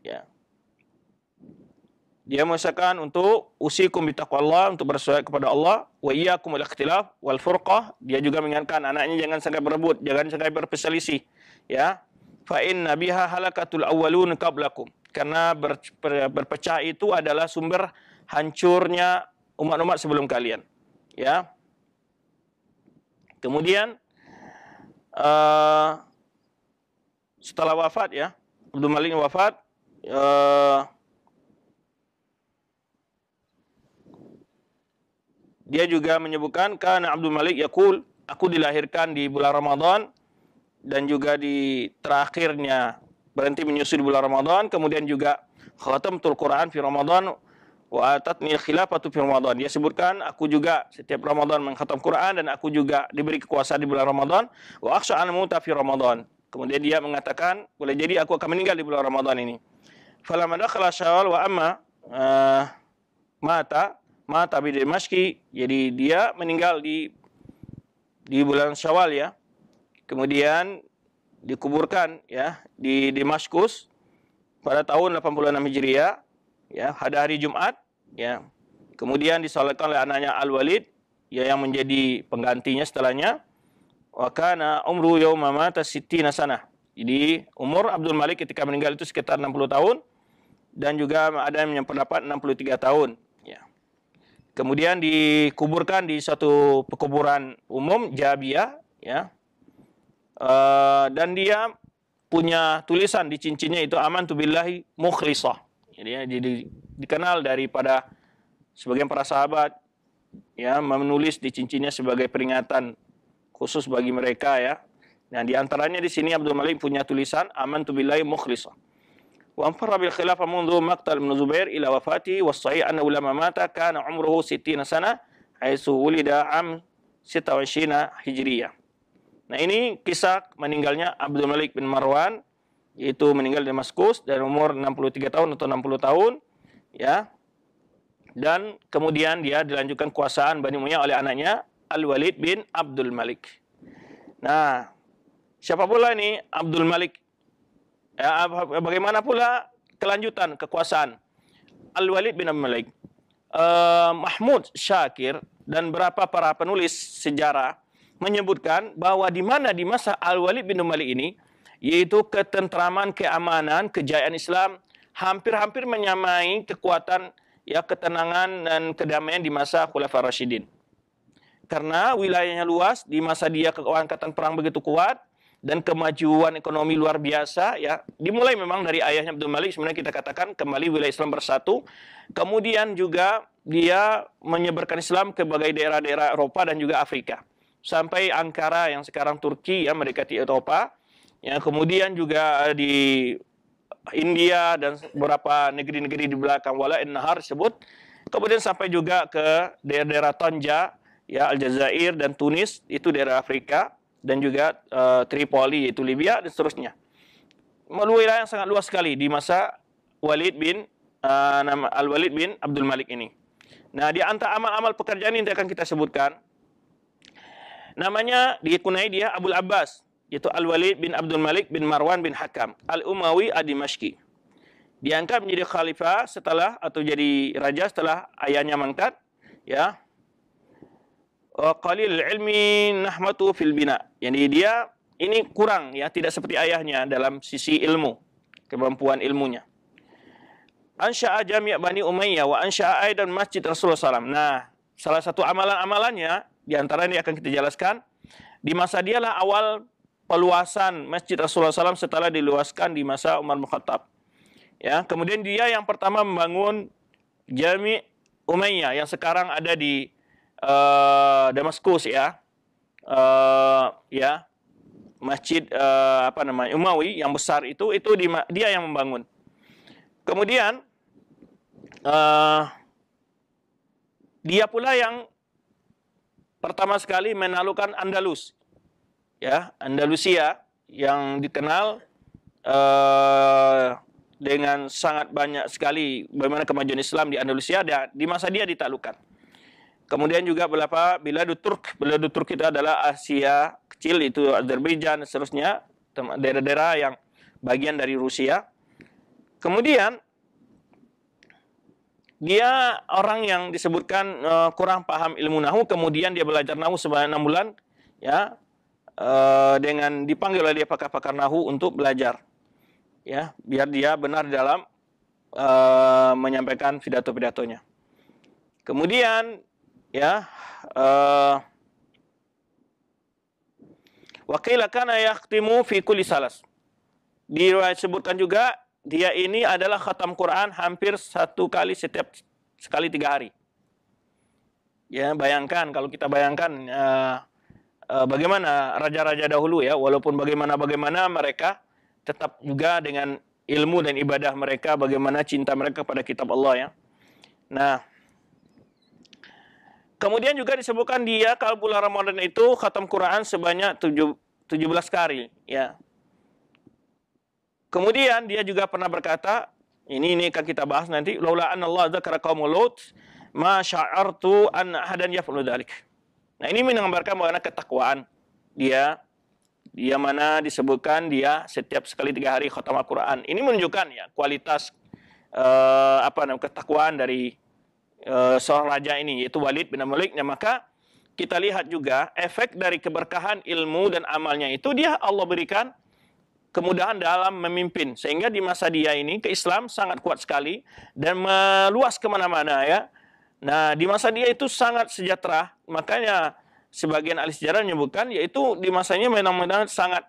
S1: ya. Dia menasihatkan untuk usikum bitaqwallah, untuk bersuara kepada Allah, wa iyyakum wal ikhtilaf wal furqah. Dia juga mengingatkan anaknya jangan sampai berebut, jangan sampai berselisih, ya. Fa inna biha halakatul awwalun qablakum. Karena berpecah itu adalah sumber hancurnya umat-umat sebelum kalian, ya. Kemudian setelah wafat, ya, Abdul Malik wafat, dia juga menyebutkan, karena Abdul Malik yaqul, aku dilahirkan di bulan Ramadan dan juga di terakhirnya berhenti menyusui di bulan Ramadan, kemudian juga khatamtul Quran fi Ramadan wa atatni khilafatu fi Ramadan. Dia sebutkan, aku juga setiap Ramadan mengkhatam Quran dan aku juga diberi kekuasaan di bulan Ramadan, wa akhsha an muta fi Ramadan. Kemudian dia mengatakan, boleh jadi aku akan meninggal di bulan Ramadan ini. Falamma dakhala Syawal wa amma mata bi Dimashqi. Jadi dia meninggal di bulan Syawal ya. Kemudian dikuburkan ya di Damaskus pada tahun 86 Hijriah ya, pada hari Jumat ya. Kemudian disolatkan oleh anaknya Al-Walid ya, yang menjadi penggantinya setelahnya. Wa kana umru yauma mata sittina sanah. Jadi umur Abdul Malik ketika meninggal itu sekitar 60 tahun, dan juga ada yang pendapat 63 tahun ya. Kemudian dikuburkan di suatu pekuburan umum Jabiyah ya. Dan dia punya tulisan di cincinnya itu amantu billahi mukhlisah. Jadi dikenal daripada sebagian para sahabat ya, menulis di cincinnya sebagai peringatan khusus bagi mereka ya. Nah, di antaranya di sini Abdul Malik punya tulisan amantu billahi mukhlisah. Wa anfara bil khilafah mundu maqtal Ibnu Zubair ila wafati was sahih anna ulama mata kana umruhu 60 sana haitsu wulida am 26 Hijriyah. Nah, ini kisah meninggalnya Abdul Malik bin Marwan, yaitu meninggal di Damaskus dari umur 63 tahun atau 60 tahun ya. Dan kemudian dia dilanjutkan kekuasaan Bani Umayyah oleh anaknya Al-Walid bin Abdul Malik. Nah, siapa pula ini Abdul Malik? Ya, bagaimana pula kelanjutan kekuasaan Al-Walid bin Abdul Malik? Mahmud Syakir dan beberapa para penulis sejarah menyebutkan bahwa di masa Al-Walid bin Abdul Malik ini, yaitu ketentraman, keamanan, kejayaan Islam hampir-hampir menyamai kekuatan ya, ketenangan dan kedamaian di masa Khulafaur Rasyidin. Karena wilayahnya luas, di masa dia angkatan perang begitu kuat dan kemajuan ekonomi luar biasa ya. Dimulai memang dari ayahnya Abdul Malik, sebenarnya kita katakan kembali wilayah Islam bersatu. Kemudian juga dia menyebarkan Islam ke berbagai daerah-daerah Eropa dan juga Afrika. Sampai Ankara yang sekarang Turki ya, mendekati Eropa. Ya, kemudian juga di India dan beberapa negeri-negeri di belakang Wala'in Nahar tersebut. Kemudian sampai juga ke daerah-daerah Tanja, ya, Aljazair dan Tunis, itu daerah Afrika, dan juga Tripoli, yaitu Libya, dan seterusnya. Wilayah yang sangat luas sekali di masa Al-Walid bin Abdul Malik ini. Nah, di antara amal-amal pekerjaan ini akan kita sebutkan, namanya dikunai dia Abul Abbas, yaitu Al-Walid bin Abdul Malik bin Marwan bin Hakam Al-Umawi Ad-Dimashqi. Diangkat menjadi khalifah setelah, atau jadi raja setelah ayahnya mangkat ya. Qalil ilmi nahmatu fil bina. Jadi dia ini kurang ya, tidak seperti ayahnya dalam sisi ilmu, kemampuan ilmunya. Ansya'a Jami' Bani Umayyah wa ansya'a aidan Masjid Rasulullah SAW. Nah, salah satu amalan-amalannya di antara ini akan kita jelaskan, di masa dialah awal peluasan Masjid Rasulullah SAW setelah diluaskan di masa Umar bin Khattab. Ya, kemudian dia yang pertama membangun Jami' Umayyah yang sekarang ada di Damaskus ya. Ya, masjid Umawi yang besar itu dia yang membangun. Kemudian dia pula yang pertama sekali menaklukkan Andalus, ya, Andalusia yang dikenal dengan sangat banyak sekali bagaimana kemajuan Islam di Andalusia. Di masa dia ditaklukkan. Kemudian juga Biladut Turk itu adalah Asia kecil, itu Azerbaijan dan seterusnya, daerah-daerah yang bagian dari Rusia. Kemudian dia orang yang disebutkan kurang paham ilmu nahu, kemudian dia belajar nahu selama 6 bulan ya, dengan dipanggil oleh dia pakar-pakar nahu untuk belajar ya, biar dia benar dalam menyampaikan pidato-pidatonya. Kemudian ya, wa qila kana yahtimu fi kulli salas. Disebutkan juga dia ini adalah khatam Quran hampir sekali 3 hari. Ya, bayangkan kalau kita bayangkan bagaimana raja-raja dahulu ya, walaupun bagaimana mereka tetap juga dengan ilmu dan ibadah mereka, bagaimana cinta mereka pada kitab Allah ya. Nah, kemudian juga disebutkan dia kalau bulan Ramadan itu khatam Quran sebanyak 17 kali ya. Kemudian dia juga pernah berkata, Ini akan kita bahas nanti. Laula anna Allah dzakara qaumul Lut ma sya'artu an ahadan yaf'alu dzalik. Nah, ini menggambarkan bagaimana ketakwaan dia mana disebutkan dia setiap sekali 3 hari khatam Al-Quran. Ini menunjukkan ya kualitas ketakwaan dari seorang raja ini, yaitu Walid bin Malik. Nah, maka kita lihat juga efek dari keberkahan ilmu dan amalnya itu dia Allah berikan kemudahan dalam memimpin, sehingga di masa dia ini ke-Islam sangat kuat sekali dan meluas kemana-mana ya. Nah, di masa dia itu sangat sejahtera, makanya sebagian ahli sejarah menyebutkan yaitu di masanya memang sangat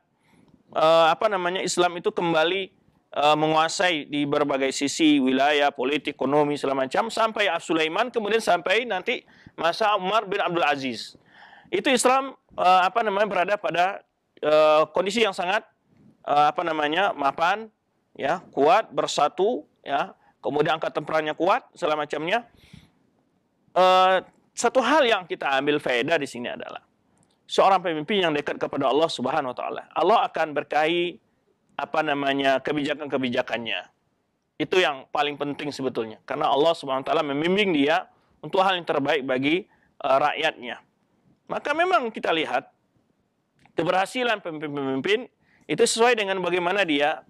S1: Islam itu kembali menguasai di berbagai sisi wilayah, politik, ekonomi segala macam sampai Sulaiman, kemudian sampai nanti masa Umar bin Abdul Aziz. Itu Islam berada pada kondisi yang sangat mapan, ya, kuat, bersatu, ya, kemudian angkatan perangnya kuat, segala macamnya. Satu hal yang kita ambil faedah di sini adalah seorang pemimpin yang dekat kepada Allah Subhanahu wa taala. Allah akan berkahi kebijakan-kebijakannya. Itu yang paling penting sebetulnya. Karena Allah Subhanahu wa taala membimbing dia untuk hal yang terbaik bagi rakyatnya. Maka memang kita lihat keberhasilan pemimpin-pemimpin itu sesuai dengan bagaimana dia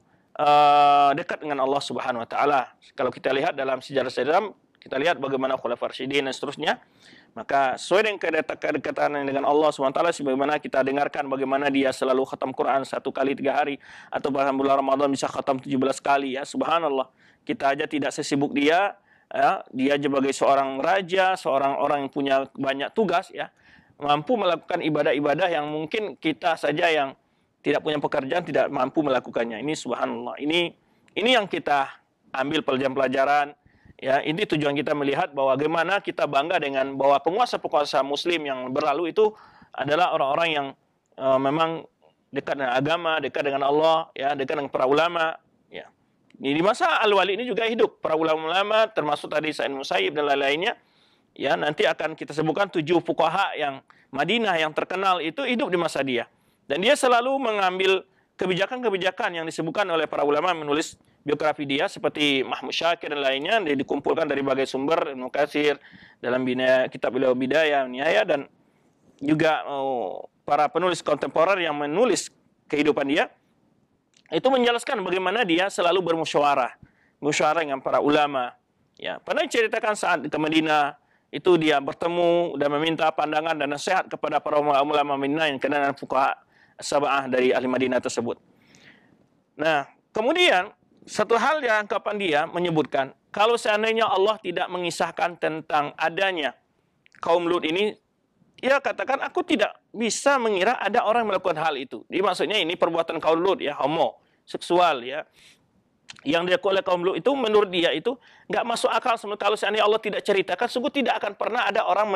S1: dekat dengan Allah Subhanahu wa taala. Kalau kita lihat dalam sejarah-sejarah, kita lihat bagaimana Khulafaur Rasyidin dan seterusnya. Maka sesuai dengan kedekatan dengan Allah Subhanahu wa taala, sebagaimana kita dengarkan bagaimana dia selalu khatam Quran 1 kali 3 hari, atau bahkan bulan Ramadan bisa khatam 17 kali, ya, subhanallah. Kita aja tidak sesibuk dia, ya. Dia sebagai seorang raja, seorang orang yang punya banyak tugas, ya, mampu melakukan ibadah-ibadah yang mungkin kita saja yang tidak punya pekerjaan tidak mampu melakukannya. Ini subhanallah. Ini yang kita ambil pelajaran-pelajaran. Ya, ini tujuan kita melihat bahwa bagaimana kita bangga dengan bahwa penguasa-penguasa Muslim yang berlalu itu adalah orang-orang yang memang dekat dengan agama, dekat dengan Allah, ya, dekat dengan para ulama. Ya. Di masa Al-Walid ini juga hidup para ulama-ulama, termasuk tadi Sa'id Musayyib dan lain-lainnya. Ya, nanti akan kita sebutkan 7 fuqaha yang Madinah yang terkenal itu hidup di masa dia. Dan dia selalu mengambil kebijakan-kebijakan yang disebutkan oleh para ulama menulis biografi dia, seperti Mahmud Syakir dan lainnya, dia dikumpulkan dari berbagai sumber, Ibnu Katsir dalam kitab beliau Bidayah Nihayah, dan juga para penulis kontemporer yang menulis kehidupan dia, itu menjelaskan bagaimana dia selalu bermusyawarah dengan para ulama. Ya, pernah diceritakan saat ke Madinah, itu dia bertemu dan meminta pandangan dan nasihat kepada para ulama Madinah yang kenal dengan fuqaha sab'ah dari ahli Madinah tersebut. Nah, kemudian satu hal yang kapan dia menyebutkan, kalau seandainya Allah tidak mengisahkan tentang adanya kaum Lut ini, ia katakan aku tidak bisa mengira ada orang melakukan hal itu. Jadi maksudnya ini perbuatan kaum Lut, ya, homoseksual, ya, yang dilakukan oleh kaum Lut itu menurut dia itu nggak masuk akal. Kalau seandainya Allah tidak ceritakan, sungguh tidak akan pernah ada orang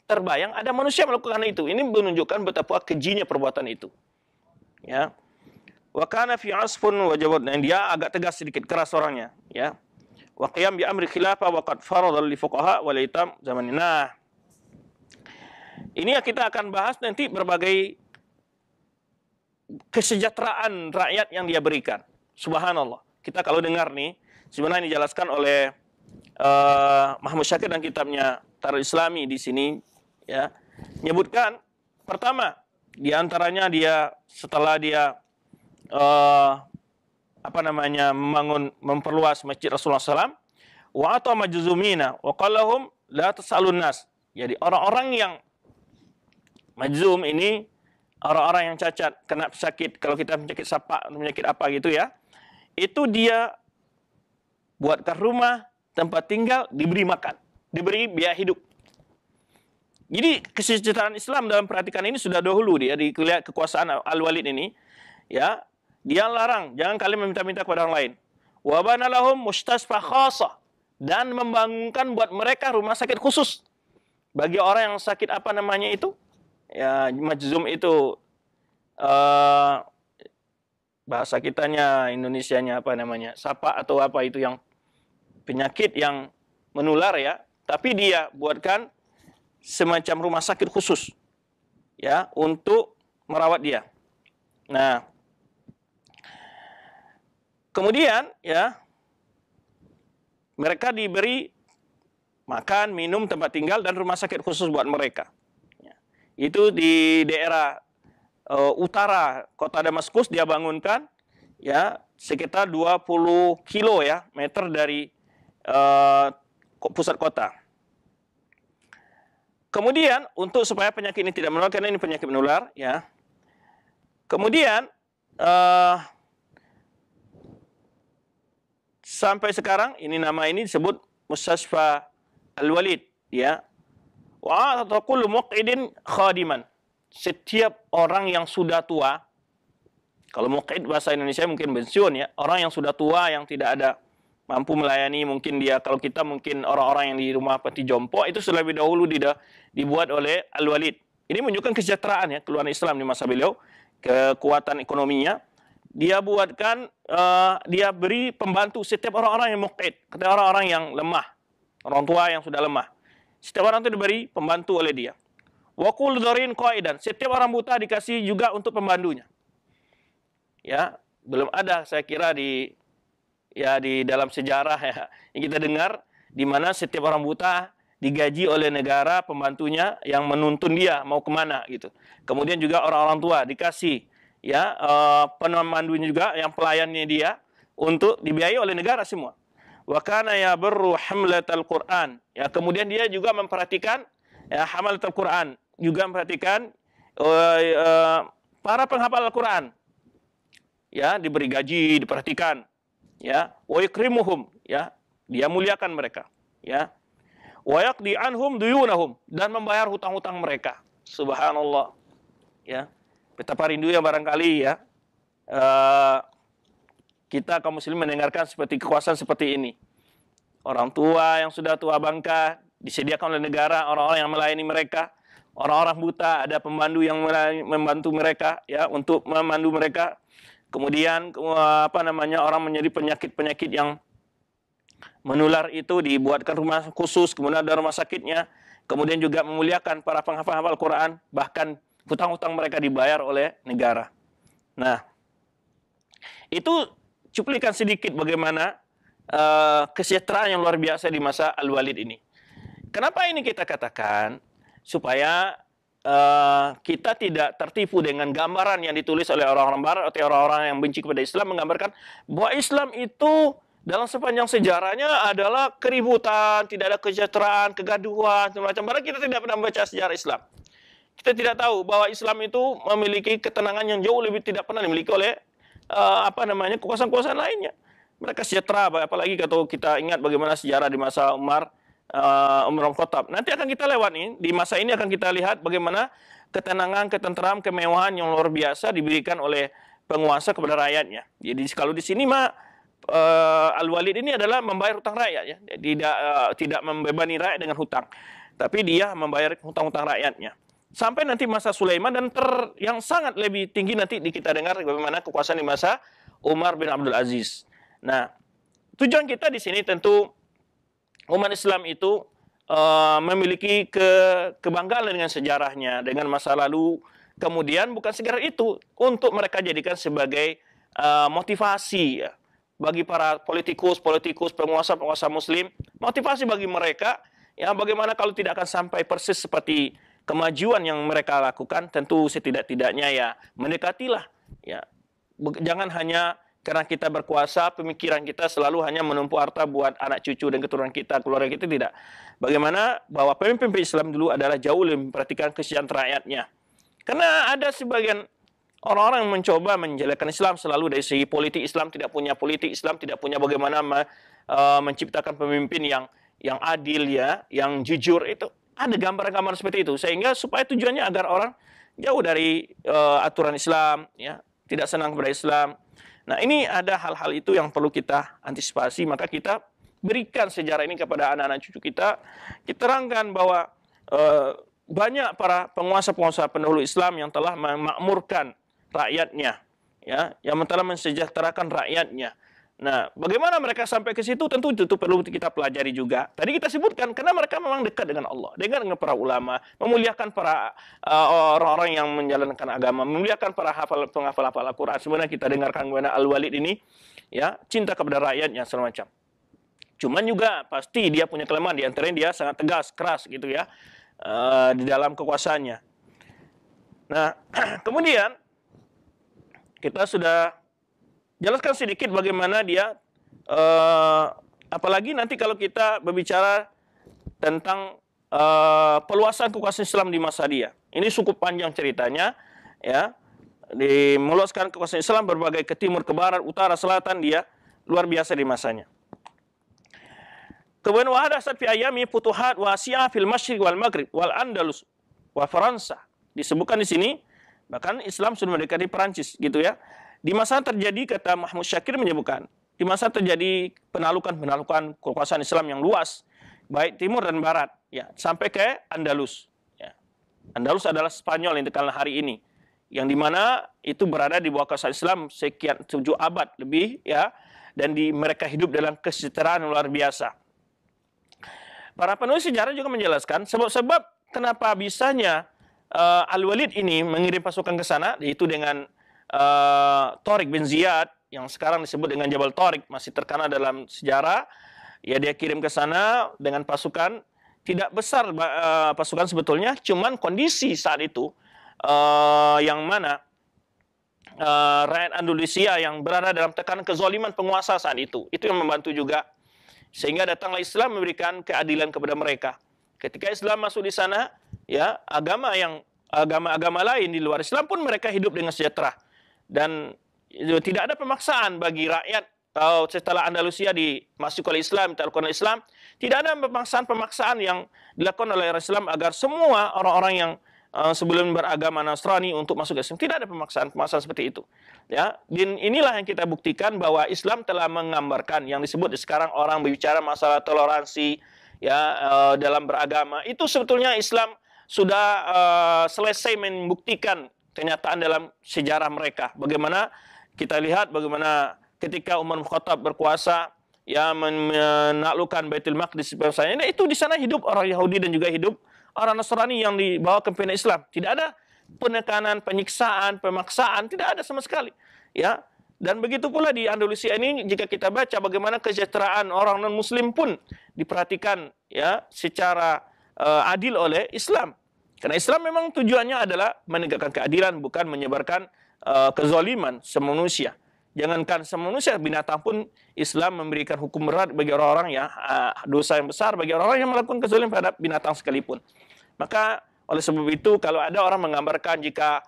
S1: terbayang ada manusia melakukan itu. Ini menunjukkan betapa kejinya perbuatan itu. Ya. Wa kana fi asfun wa jawad. Dan dia agak tegas sedikit, keras orangnya, ya. Wa qiyam bi amri khilafah wa qad farada li fuqaha wal itam zamanina. Ini kita akan bahas nanti berbagai kesejahteraan rakyat yang dia berikan. Subhanallah. Kita kalau dengar nih, sebenarnya dijelaskan oleh Mahmud Syakir dan kitabnya Tarikh Islami di sini, ya, menyebutkan pertama di antaranya dia setelah dia memperluas masjid Rasulullah SAW, wa ata majzumina wa qallahum la tasalun nas. Jadi orang-orang yang majzum ini orang-orang yang cacat, kena sakit, kalau kita penyakit sapak, penyakit apa gitu, ya, itu dia buatkan rumah, tempat tinggal, diberi makan, diberi biaya hidup. Jadi kesejahteraan Islam dalam perhatikan ini sudah dahulu dia di kekuasaan Al-Walid ini, ya, dia larang jangan kalian meminta-minta kepada orang lain. Wa bana lahum mustasfa khassa, dan membangunkan buat mereka rumah sakit khusus bagi orang yang sakit ya, majzum itu bahasa kitanya Indonesianya sapak atau apa itu, yang penyakit yang menular, ya, tapi dia buatkan semacam rumah sakit khusus, ya, untuk merawat dia. Nah, kemudian, ya, mereka diberi makan, minum, tempat tinggal, dan rumah sakit khusus buat mereka. Ya. Itu di daerah utara kota Damaskus dia bangunkan, ya, sekitar 20 kilometer dari pusat kota. Kemudian untuk supaya penyakit ini tidak menular, karena ini penyakit menular, ya. Kemudian sampai sekarang ini nama ini disebut Mustasfa Al-Walid, ya. Wa kullu muqidin khadiman. Setiap orang yang sudah tua, kalau muqid bahasa Indonesia mungkin pensiun, ya, orang yang sudah tua yang tidak ada mampu melayani, mungkin dia, kalau kita mungkin orang-orang yang di rumah peti jompo itu sudah lebih dahulu dibuat oleh Al-Walid. Ini menunjukkan kesejahteraan, ya, keluarga Islam di masa beliau, kekuatan ekonominya. Dia buatkan, dia beri pembantu setiap orang-orang yang muqid, setiap orang-orang yang lemah, orang tua yang sudah lemah. Setiap orang itu diberi pembantu oleh dia. Wa kullu dharin qaidan, setiap orang buta dikasih juga untuk pembantunya. Ya, belum ada saya kira di dalam sejarah, ya, yang kita dengar di mana setiap orang buta digaji oleh negara pembantunya yang menuntun dia mau kemana gitu. Kemudian juga orang-orang tua dikasih, ya, pemandunya juga yang pelayannya dia untuk dibiayai oleh negara semua. Wa kana yabarru hamlatal Qur'an. Ya, kemudian dia juga memperhatikan, ya, hamlatul Qur'an, juga memperhatikan para penghafal Al-Qur'an. Ya, diberi gaji, diperhatikan, ya. Wa yukrimuhum, ya, dia muliakan mereka, ya. Wa yaqdi anhum duyunahum, dan membayar hutang-hutang mereka. Subhanallah, ya. Betapa rindunya barangkali, ya, kita kaum muslim mendengarkan seperti kekuasaan seperti ini. Orang tua yang sudah tua bangka disediakan oleh negara orang-orang yang melayani mereka. Orang-orang buta ada pembantu yang membantu mereka, ya, untuk memandu mereka. Kemudian orang menjadi penyakit-penyakit yang menular itu dibuatkan rumah khusus, kemudian ada rumah sakitnya. Kemudian juga memuliakan para penghafal Quran, bahkan hutang-hutang mereka dibayar oleh negara. Nah, itu cuplikan sedikit bagaimana kesejahteraan yang luar biasa di masa Al-Walid ini. Kenapa ini kita katakan? Supaya kita tidak tertipu dengan gambaran yang ditulis oleh orang-orang Barat atau orang-orang yang benci kepada Islam, menggambarkan bahwa Islam itu dalam sepanjang sejarahnya adalah keributan, tidak ada kesejahteraan, kegaduhan, semacam. Padahal kita tidak pernah membaca sejarah Islam. Kita tidak tahu bahwa Islam itu memiliki ketenangan yang jauh lebih tidak pernah dimiliki oleh kekuasaan-kekuasaan lainnya. Mereka sejahtera, apalagi kalau kita ingat bagaimana sejarah di masa Umar bin Khattab. Nanti akan kita lewat nih, di masa ini akan kita lihat bagaimana ketenangan, ketenteram, kemewahan yang luar biasa diberikan oleh penguasa kepada rakyatnya. Jadi kalau di sini Al-Walid ini adalah membayar hutang rakyat, ya. Tidak membebani rakyat dengan hutang, tapi dia membayar hutang-hutang rakyatnya. Sampai nanti masa Sulaiman, dan yang sangat lebih tinggi nanti kita dengar bagaimana kekuasaan di masa Umar bin Abdul Aziz. Nah, tujuan kita di sini tentu umat Islam itu memiliki kebanggaan dengan sejarahnya, dengan masa lalu. Kemudian bukan sekedar itu, untuk mereka jadikan sebagai motivasi, ya, bagi para politikus, penguasa Muslim, motivasi bagi mereka, ya, bagaimana kalau tidak akan sampai persis seperti kemajuan yang mereka lakukan, tentu setidak-tidaknya, ya, mendekatilah, ya. Jangan hanya karena kita berkuasa, pemikiran kita selalu hanya menumpuk harta buat anak cucu dan keturunan kita, keluarga kita, tidak. Bagaimana bahwa pemimpin Islam dulu adalah jauh lebih memperhatikan kesejahteraan rakyatnya. Karena ada sebagian orang-orang yang mencoba menjelekkan Islam selalu dari segi politik. Islam tidak punya politik, Islam tidak punya bagaimana menciptakan pemimpin yang adil, ya, yang jujur. Itu ada gambaran-gambaran seperti itu, sehingga supaya tujuannya agar orang jauh dari aturan Islam, ya, tidak senang kepada Islam. Nah, ini ada hal-hal itu yang perlu kita antisipasi. Maka kita berikan sejarah ini kepada anak-anak cucu kita. Kita terangkan bahwa banyak para penguasa-penguasa pendahulu Islam yang telah memakmurkan rakyatnya, ya, yang telah mensejahterakan rakyatnya. Nah, bagaimana mereka sampai ke situ, tentu itu perlu kita pelajari juga. Tadi kita sebutkan, karena mereka memang dekat dengan Allah, dengan para ulama, memuliakan para orang-orang yang menjalankan agama, memuliakan para penghafal Al-Quran. Sebenarnya kita dengarkan bagaimana Al-Walid ini, ya, cinta kepada rakyatnya semacam. Cuman juga pasti dia punya kelemahan, di antaranya dia sangat tegas, keras gitu ya, di dalam kekuasaannya. Nah, kemudian kita sudah jelaskan sedikit bagaimana dia, apalagi nanti kalau kita berbicara tentang peluasan kekuasaan Islam di masa dia. Ini cukup panjang ceritanya, ya. Meluaskan kekuasaan Islam berbagai ke timur, ke barat, utara, selatan, dia luar biasa di masanya. Kemudian wahadasat fi ayami futuhat wa Asia fil Masyriq wal Maghrib wal Andalus wa Faransa. Disebutkan di sini bahkan Islam sudah mendekati Perancis gitu ya. Di masa terjadi, kata Mahmud Syakir menyebutkan, di masa terjadi penalukan kekuasaan Islam yang luas, baik timur dan barat, ya, sampai ke Andalus. Ya. Andalus adalah Spanyol yang dikenal hari ini, yang dimana itu berada di bawah kekuasaan Islam sekian 7 abad lebih, ya, dan mereka hidup dalam kesejahteraan luar biasa. Para penulis sejarah juga menjelaskan sebab-sebab kenapa bisanya Al-Walid ini mengirim pasukan ke sana, yaitu dengan Tariq bin Ziyad yang sekarang disebut dengan Jabal Tariq, masih terkenal dalam sejarah. Ya, dia kirim ke sana dengan pasukan tidak besar, pasukan sebetulnya, cuman kondisi saat itu yang mana rakyat Andalusia yang berada dalam tekanan kezaliman penguasa saat itu yang membantu juga, sehingga datanglah Islam memberikan keadilan kepada mereka. Ketika Islam masuk di sana, ya, agama lain di luar Islam pun mereka hidup dengan sejahtera, dan tidak ada pemaksaan bagi rakyat. Setelah Andalusia dimasuki oleh Islam, dilakukan oleh Islam, tidak ada pemaksaan yang dilakukan oleh Islam agar semua orang-orang yang sebelum beragama Nasrani untuk masuk Islam. Tidak ada pemaksaan seperti itu. Ya, dan inilah yang kita buktikan bahwa Islam telah menggambarkan yang disebut sekarang orang berbicara masalah toleransi, ya, dalam beragama. Itu sebetulnya Islam sudah selesai membuktikan kenyataan dalam sejarah mereka. Bagaimana kita lihat bagaimana ketika Umar bin Khattab berkuasa, ya, menaklukkan Baitul Maqdis, nah, itu di sana hidup orang Yahudi dan juga hidup orang Nasrani yang dibawa ke pimpinan Islam. Tidak ada penekanan, penyiksaan, pemaksaan, tidak ada sama sekali. Ya, dan begitu pula di Andalusia ini, jika kita baca bagaimana kesejahteraan orang non-Muslim pun diperhatikan, ya, secara adil oleh Islam. Karena Islam memang tujuannya adalah menegakkan keadilan, bukan menyebarkan kezaliman semanusia. Jangankan semanusia, binatang pun Islam memberikan hukum berat bagi orang-orang, ya, dosa yang besar bagi orang-orang yang melakukan kezaliman terhadap binatang sekalipun. Maka oleh sebab itu, kalau ada orang menggambarkan jika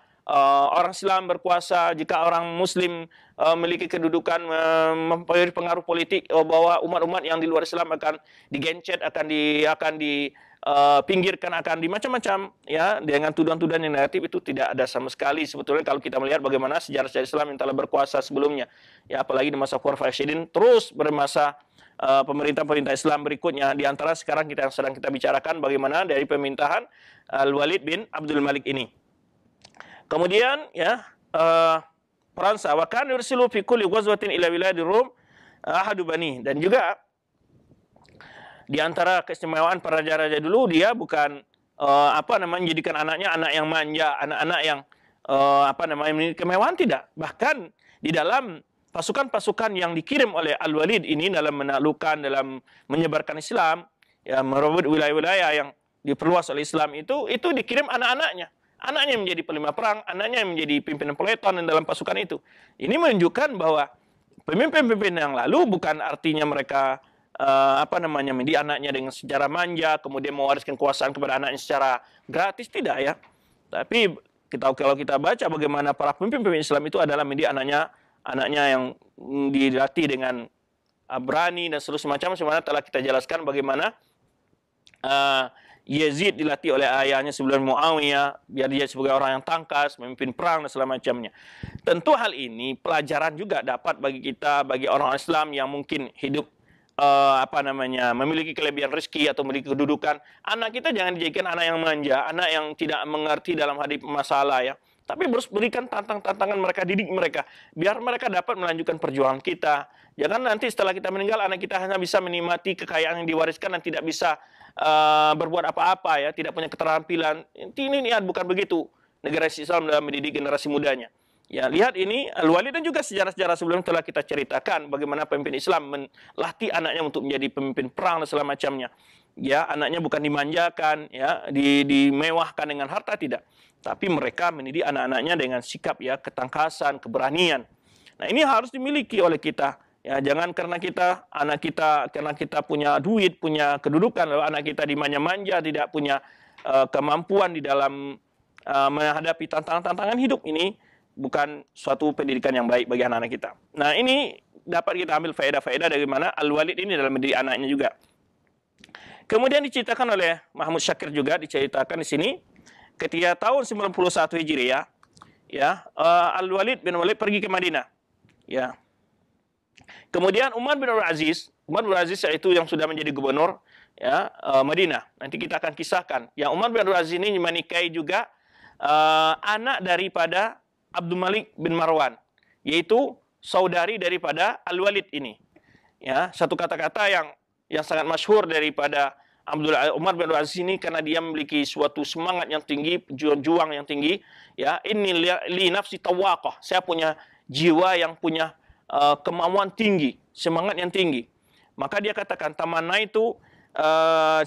S1: orang Islam berkuasa, jika orang Muslim memiliki kedudukan, mempunyai pengaruh politik, bahwa umat-umat yang di luar Islam akan digencet, akan dipinggirkan, akan di macam-macam, ya, dengan tuduhan-tuduhan yang negatif, itu tidak ada sama sekali sebetulnya kalau kita melihat bagaimana sejarah Islam yang telah berkuasa sebelumnya, ya, apalagi di masa Khulafaur Rasyidin, terus bermasa pemerintah-pemerintah Islam berikutnya. Di antara sekarang yang sedang kita bicarakan bagaimana dari pemerintahan Al-Walid bin Abdul Malik ini. Kemudian, ya, Fransa, wa kan yursilu fi kulli ghazwatin ila wilayati Rum ahadu bani, dan juga di antara keistimewaan para raja-raja dulu, dia bukan menjadikan anaknya anak yang manja, anak-anak yang memiliki kemewahan, tidak. Bahkan di dalam pasukan-pasukan yang dikirim oleh Al-Walid ini dalam menaklukkan, dalam menyebarkan Islam, ya, merebut wilayah-wilayah yang diperluas oleh Islam, itu dikirim anak-anaknya. Anaknya menjadi panglima perang, anaknya menjadi pimpinan peleton dalam pasukan itu. Ini menunjukkan bahwa pemimpin-pemimpin yang lalu bukan artinya mereka mendidik anaknya dengan secara manja, kemudian mewariskan kekuasaan kepada anaknya secara gratis, tidak, ya. Tapi kalau kita baca bagaimana para pemimpin Islam itu adalah mendidik anaknya yang dilatih dengan berani dan seterusnya macam, sebenarnya telah kita jelaskan bagaimana Yazid dilatih oleh ayahnya sebelum Muawiyah, biar dia sebagai orang yang tangkas, memimpin perang dan segala macamnya. Tentu hal ini pelajaran juga dapat bagi kita, bagi orang Islam yang mungkin hidup memiliki kelebihan rezeki atau memiliki kedudukan. Anak kita jangan dijadikan anak yang manja, anak yang tidak mengerti dalam hadapi masalah, ya. Tapi harus berikan tantangan mereka, didik mereka, biar mereka dapat melanjutkan perjuangan kita. Jangan nanti setelah kita meninggal, anak kita hanya bisa menikmati kekayaan yang diwariskan dan tidak bisa berbuat apa-apa, ya, tidak punya keterampilan. Ini bukan begitu negara Islam dalam mendidik generasi mudanya. Ya, lihat ini Al-Walid dan juga sejarah-sejarah sebelum telah kita ceritakan bagaimana pemimpin Islam melatih anaknya untuk menjadi pemimpin perang dan segala macamnya. Ya, anaknya bukan dimanjakan, ya, dimewahkan dengan harta, tidak. Tapi mereka mendidik anak-anaknya dengan sikap, ya, ketangkasan, keberanian. Nah, ini harus dimiliki oleh kita. Ya, jangan karena kita punya duit, punya kedudukan, lalu anak kita dimanja-manja, tidak punya kemampuan di dalam menghadapi tantangan-tantangan hidup. Ini bukan suatu pendidikan yang baik bagi anak-anak kita. Nah, ini dapat kita ambil faedah-faedah dari mana Al-Walid ini dalam mendidik anaknya juga. Kemudian diceritakan oleh Mahmud Syakir juga, diceritakan di sini ketika tahun 91 Hijriah, ya, Al-Walid bin Walid pergi ke Madinah. Ya. Kemudian Umar bin Abdul Aziz yaitu yang sudah menjadi gubernur, ya, Madinah. Nanti kita akan kisahkan. Yang Umar bin Abdul Aziz ini menikahi juga anak daripada Abdul Malik bin Marwan, yaitu saudari daripada Al-Walid ini. Ya, satu kata-kata yang sangat masyhur daripada Umar bin Abdul Aziz ini karena dia memiliki suatu semangat yang tinggi, juang yang tinggi. Ya, ini li nafsi tawaqah. Saya punya jiwa yang punya kemauan tinggi, semangat yang tinggi. Maka dia katakan, tamanna itu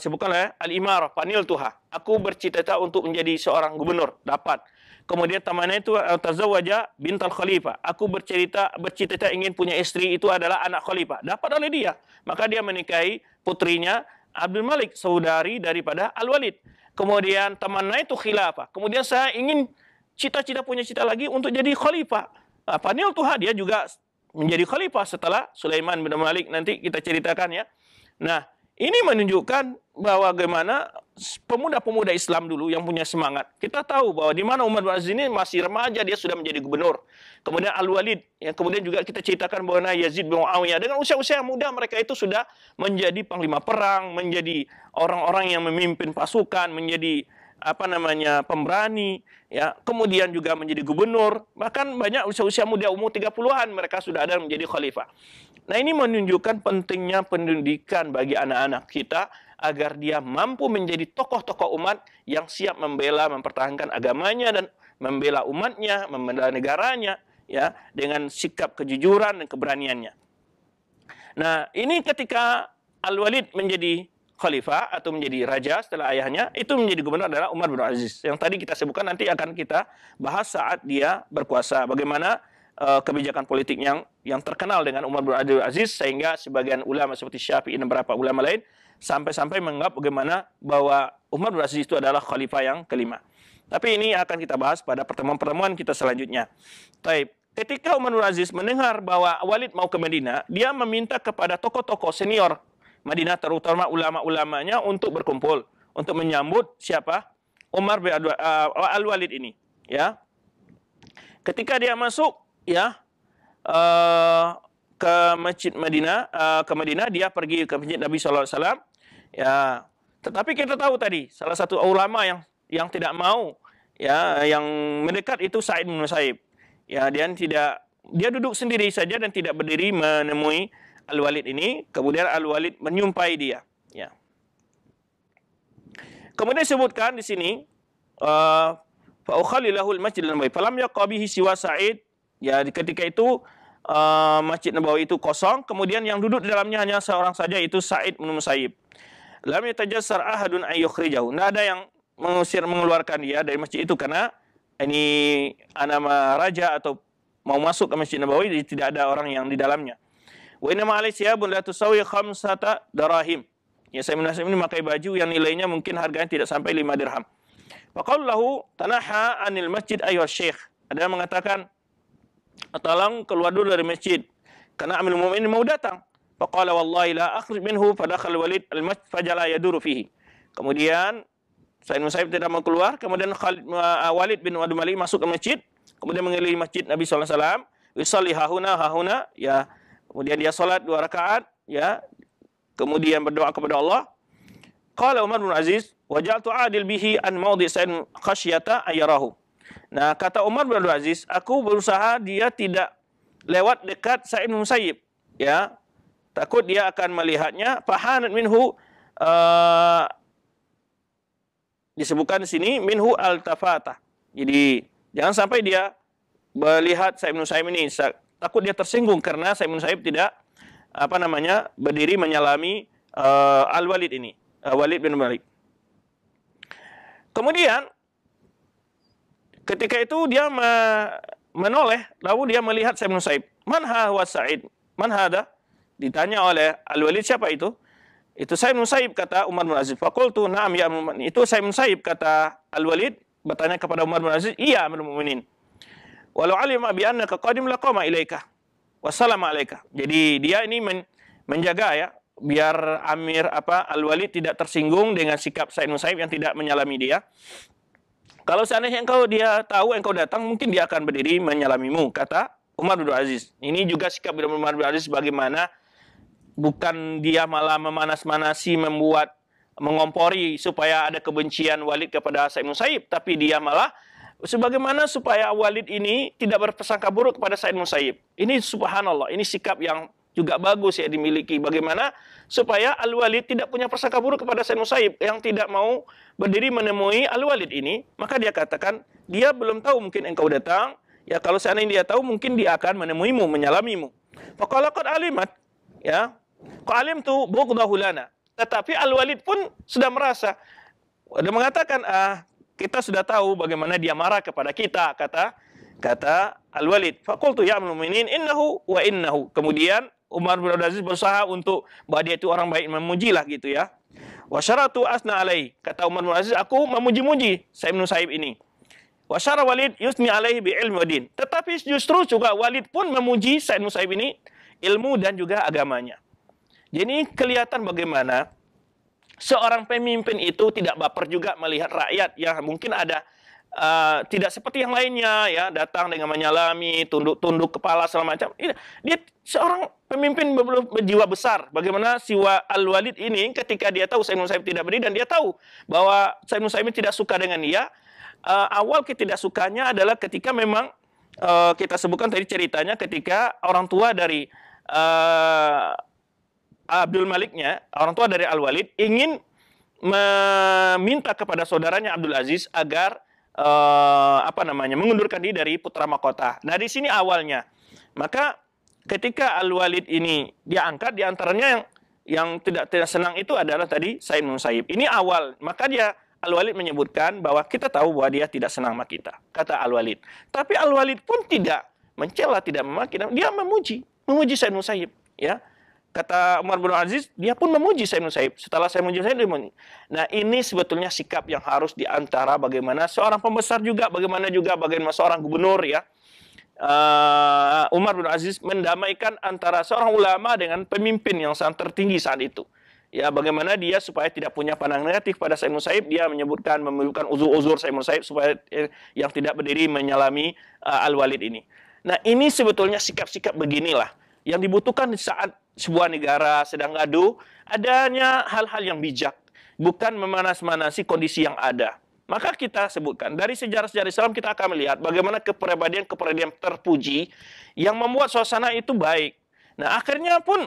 S1: sebutkanlah al-imarah, panil tuha. Aku bercita-cita untuk menjadi seorang gubernur, dapat. Kemudian tamanna itu tazawwaja bintal khalifah. Aku bercita-cita ingin punya istri, itu adalah anak khalifah. Dapat oleh dia. Maka dia menikahi putrinya Abdul Malik, saudari daripada Al-Walid. Kemudian tamanna itu khilafah. Kemudian saya ingin punya cita lagi untuk jadi khalifah. Panil tuha, dia juga menjadi khalifah setelah Sulaiman bin Malik, nanti kita ceritakan, ya. Nah, ini menunjukkan bahwa bagaimana pemuda-pemuda Islam dulu yang punya semangat. Kita tahu bahwa di mana Umar bin Aziz ini masih remaja, dia sudah menjadi gubernur. Kemudian Al-Walid, ya, kemudian juga kita ceritakan bahwa Yazid bin Muawiyah, dengan usia-usia muda mereka itu sudah menjadi panglima perang, menjadi orang-orang yang memimpin pasukan, menjadi pemberani, ya, kemudian juga menjadi gubernur, bahkan banyak usia-usia muda, umur 30-an mereka sudah ada menjadi khalifah. Nah, ini menunjukkan pentingnya pendidikan bagi anak-anak kita agar dia mampu menjadi tokoh-tokoh umat yang siap membela, mempertahankan agamanya dan membela umatnya, membela negaranya, ya, dengan sikap kejujuran dan keberaniannya. Nah, ini ketika Al-Walid menjadi khalifah atau menjadi raja setelah ayahnya, itu menjadi gubernur adalah Umar bin Aziz. Yang tadi kita sebutkan, nanti akan kita bahas saat dia berkuasa. Bagaimana kebijakan politik yang terkenal dengan Umar bin Abdul Aziz, sehingga sebagian ulama seperti Syafi'i dan beberapa ulama lain sampai-sampai menganggap bagaimana bahwa Umar bin Aziz itu adalah khalifah yang kelima. Tapi ini akan kita bahas pada pertemuan-pertemuan kita selanjutnya. Taib. Ketika Umar bin Aziz mendengar bahwa Walid mau ke Madinah, dia meminta kepada tokoh-tokoh senior Madinah, terutama ulama-ulamanya, untuk berkumpul untuk menyambut siapa? Umar bin Al-Walid ini, ya. Ketika dia masuk, ya, ke Masjid Madinah, ke Madinah, dia pergi ke Masjid Nabi sallallahu alaihi wasallam, ya. Tetapi kita tahu tadi salah satu ulama yang tidak mau, ya, yang mendekat itu Sa'id bin Musayyib. Ya, dia duduk sendiri saja dan tidak berdiri menemui Al-Walid ini. Kemudian Al-Walid menyumpai dia, ya. Kemudian disebutkan di sini, fa ukhalilahul masjidil nabawi falam yaqa bihi siwa Sa'id. Ya, ketika itu Masjid Nabawi itu kosong, kemudian yang duduk di dalamnya hanya seorang saja, itu Sa'id bin Musayyib. Lam yatajassar ahadun ay yukhrijahu. Tidak ada yang mengeluarkan dia dari masjid itu karena ini nama raja atau mau masuk ke Masjid Nabawi, jadi tidak ada orang yang di dalamnya. Wa inna ma'alai siyabun la tusawi khamsata darahim. Ya, saya ini memakai baju yang nilainya mungkin harganya tidak sampai 5 dirham. Faqallahu tanaha anil masjid ayyuhal syekh. Ada yang mengatakan, tolong keluar dulu dari masjid karena Amirul Mukminin mau datang. Faqala wallahi la akhrij minhu, fadakhal Walid al-masjid fajala yaduru fihi. Kemudian Sa'id bin Musayyib tidak mau keluar, kemudian Walid bin Abdul Malik masuk ke masjid, kemudian mengelilingi masjid Nabi sallallahu alaihi wasallam, yusalli hahuna, ya. Kemudian dia salat 2 rakaat, ya. Kemudian berdoa kepada Allah. Qala Umar bin Aziz, waja'tu adil bihi an maudhi Sa'id khasyata ayyarahu. Nah, kata Umar bin Abdul Aziz, aku berusaha dia tidak lewat dekat Sa'id bin Musayyib, ya. Takut dia akan melihatnya. Fahanat minhu, disebutkan di sini minhu al-tafata. Jadi jangan sampai dia melihat Sa'id bin Musayyib ini, takut dia tersinggung karena Sa'id bin Musayyib tidak berdiri menyalami Al-Walid ini, Walid bin Malik. Kemudian ketika itu dia menoleh, lalu dia melihat Sa'id bin Musayyib. Man huwa Sa'id? Man hada? Ditanya oleh Al-Walid, siapa itu? Itu Sa'id bin Musayyib, kata Umar bin Aziz. Faqultu na'am ya Amirul Mukminin. Itu Sa'id bin Musayyib, kata Al-Walid bertanya kepada Umar bin Aziz, iya Amirul Mukminin. Walau alima bi annaka qadim laqama ilaika wa salama alaika. Jadi dia ini menjaga ya biar Al-Walid tidak tersinggung dengan sikap Sa'id bin Musayyib yang tidak menyalami dia. Kalau seandainya dia tahu engkau datang, mungkin dia akan berdiri menyalamimu, kata Umar bin Aziz. Ini juga sikap Umar bin Aziz bagaimana bukan dia malah memanas-manasi, mengompori supaya ada kebencian Walid kepada Sa'id bin Musayyib, tapi dia malah sebagaimana supaya Walid ini tidak berprasangka buruk kepada Sa'id bin Musayyib. Ini subhanallah, ini sikap yang juga bagus ya dimiliki. Bagaimana supaya Al-Walid tidak punya prasangka buruk kepada Sa'id bin Musayyib yang tidak mau berdiri menemui Al-Walid ini. Maka dia katakan, dia belum tahu mungkin engkau datang. Ya kalau seandainya dia tahu mungkin dia akan menemuimu, menyalamimu. Faqala qad alimat, ya. Qalimtu bughdahu lana. Tetapi Al-Walid pun sudah merasa, sudah mengatakan, kita sudah tahu bagaimana dia marah kepada kita, kata Al-Walid. Faqultu ya Amirul Mukminin innahu wa innahu. Kemudian Umar bin Abdul Aziz berusaha untuk bahwa dia itu orang baik, memujilah gitu ya. Wa syaratu asna alaihi. Kata Umar bin Abdul Aziz, aku memuji-muji Sa'id bin Musayyib ini. Wa syara Walid yusni alaihi bi ilmi wa din. Tetapi justru juga Walid pun memuji Sa'id bin Musayyib ini ilmu dan juga agamanya. Jadi kelihatan bagaimana seorang pemimpin itu tidak baper juga melihat rakyat yang mungkin ada tidak seperti yang lainnya ya, datang dengan menyalami, tunduk kepala segala macam. Dia seorang pemimpin berjiwa besar. Bagaimana si Al-Walid ini ketika dia tahu Sa'id bin Musayyib tidak berdiri dan dia tahu bahwa Sa'id bin Musayyib tidak suka dengan dia, awal ketidaksukanya adalah ketika memang kita sebutkan tadi ceritanya ketika orang tua dari Abdul Maliknya, orang tua dari Al-Walid ingin meminta kepada saudaranya Abdul Aziz agar mengundurkan diri dari putra mahkota. Nah, di sini awalnya. Maka ketika Al-Walid ini diangkat, di antaranya yang tidak senang itu adalah tadi Sa'id bin Musayyib. Ini awal. Maka Al-Walid menyebutkan bahwa kita tahu bahwa dia tidak senang sama kita, kata Al-Walid. Tapi Al-Walid pun tidak mencela, tidak memaki, dia memuji Sa'id bin Musayyib, ya. Kata Umar bin Aziz, dia pun memuji Sa'id bin Musayyib. Setelah saya memuji Sa'id bin Musayyib. Nah, ini sebetulnya sikap yang harus diantara bagaimana seorang pembesar juga, bagaimana seorang gubernur ya. Umar bin Aziz mendamaikan antara seorang ulama dengan pemimpin yang sangat tertinggi saat itu. Ya, bagaimana dia supaya tidak punya pandangan negatif pada Sa'id bin Musayyib, dia menyebutkan uzur-uzur Sa'id bin Musayyib supaya yang tidak berdiri menyalami Al-Walid ini. Nah, ini sebetulnya sikap-sikap beginilah yang dibutuhkan di saat sebuah negara sedang gaduh, adanya hal-hal yang bijak, bukan memanas-manasi kondisi yang ada. Maka kita sebutkan, dari sejarah-sejarah Islam kita akan melihat bagaimana kepribadian terpuji yang membuat suasana itu baik. Nah, akhirnya pun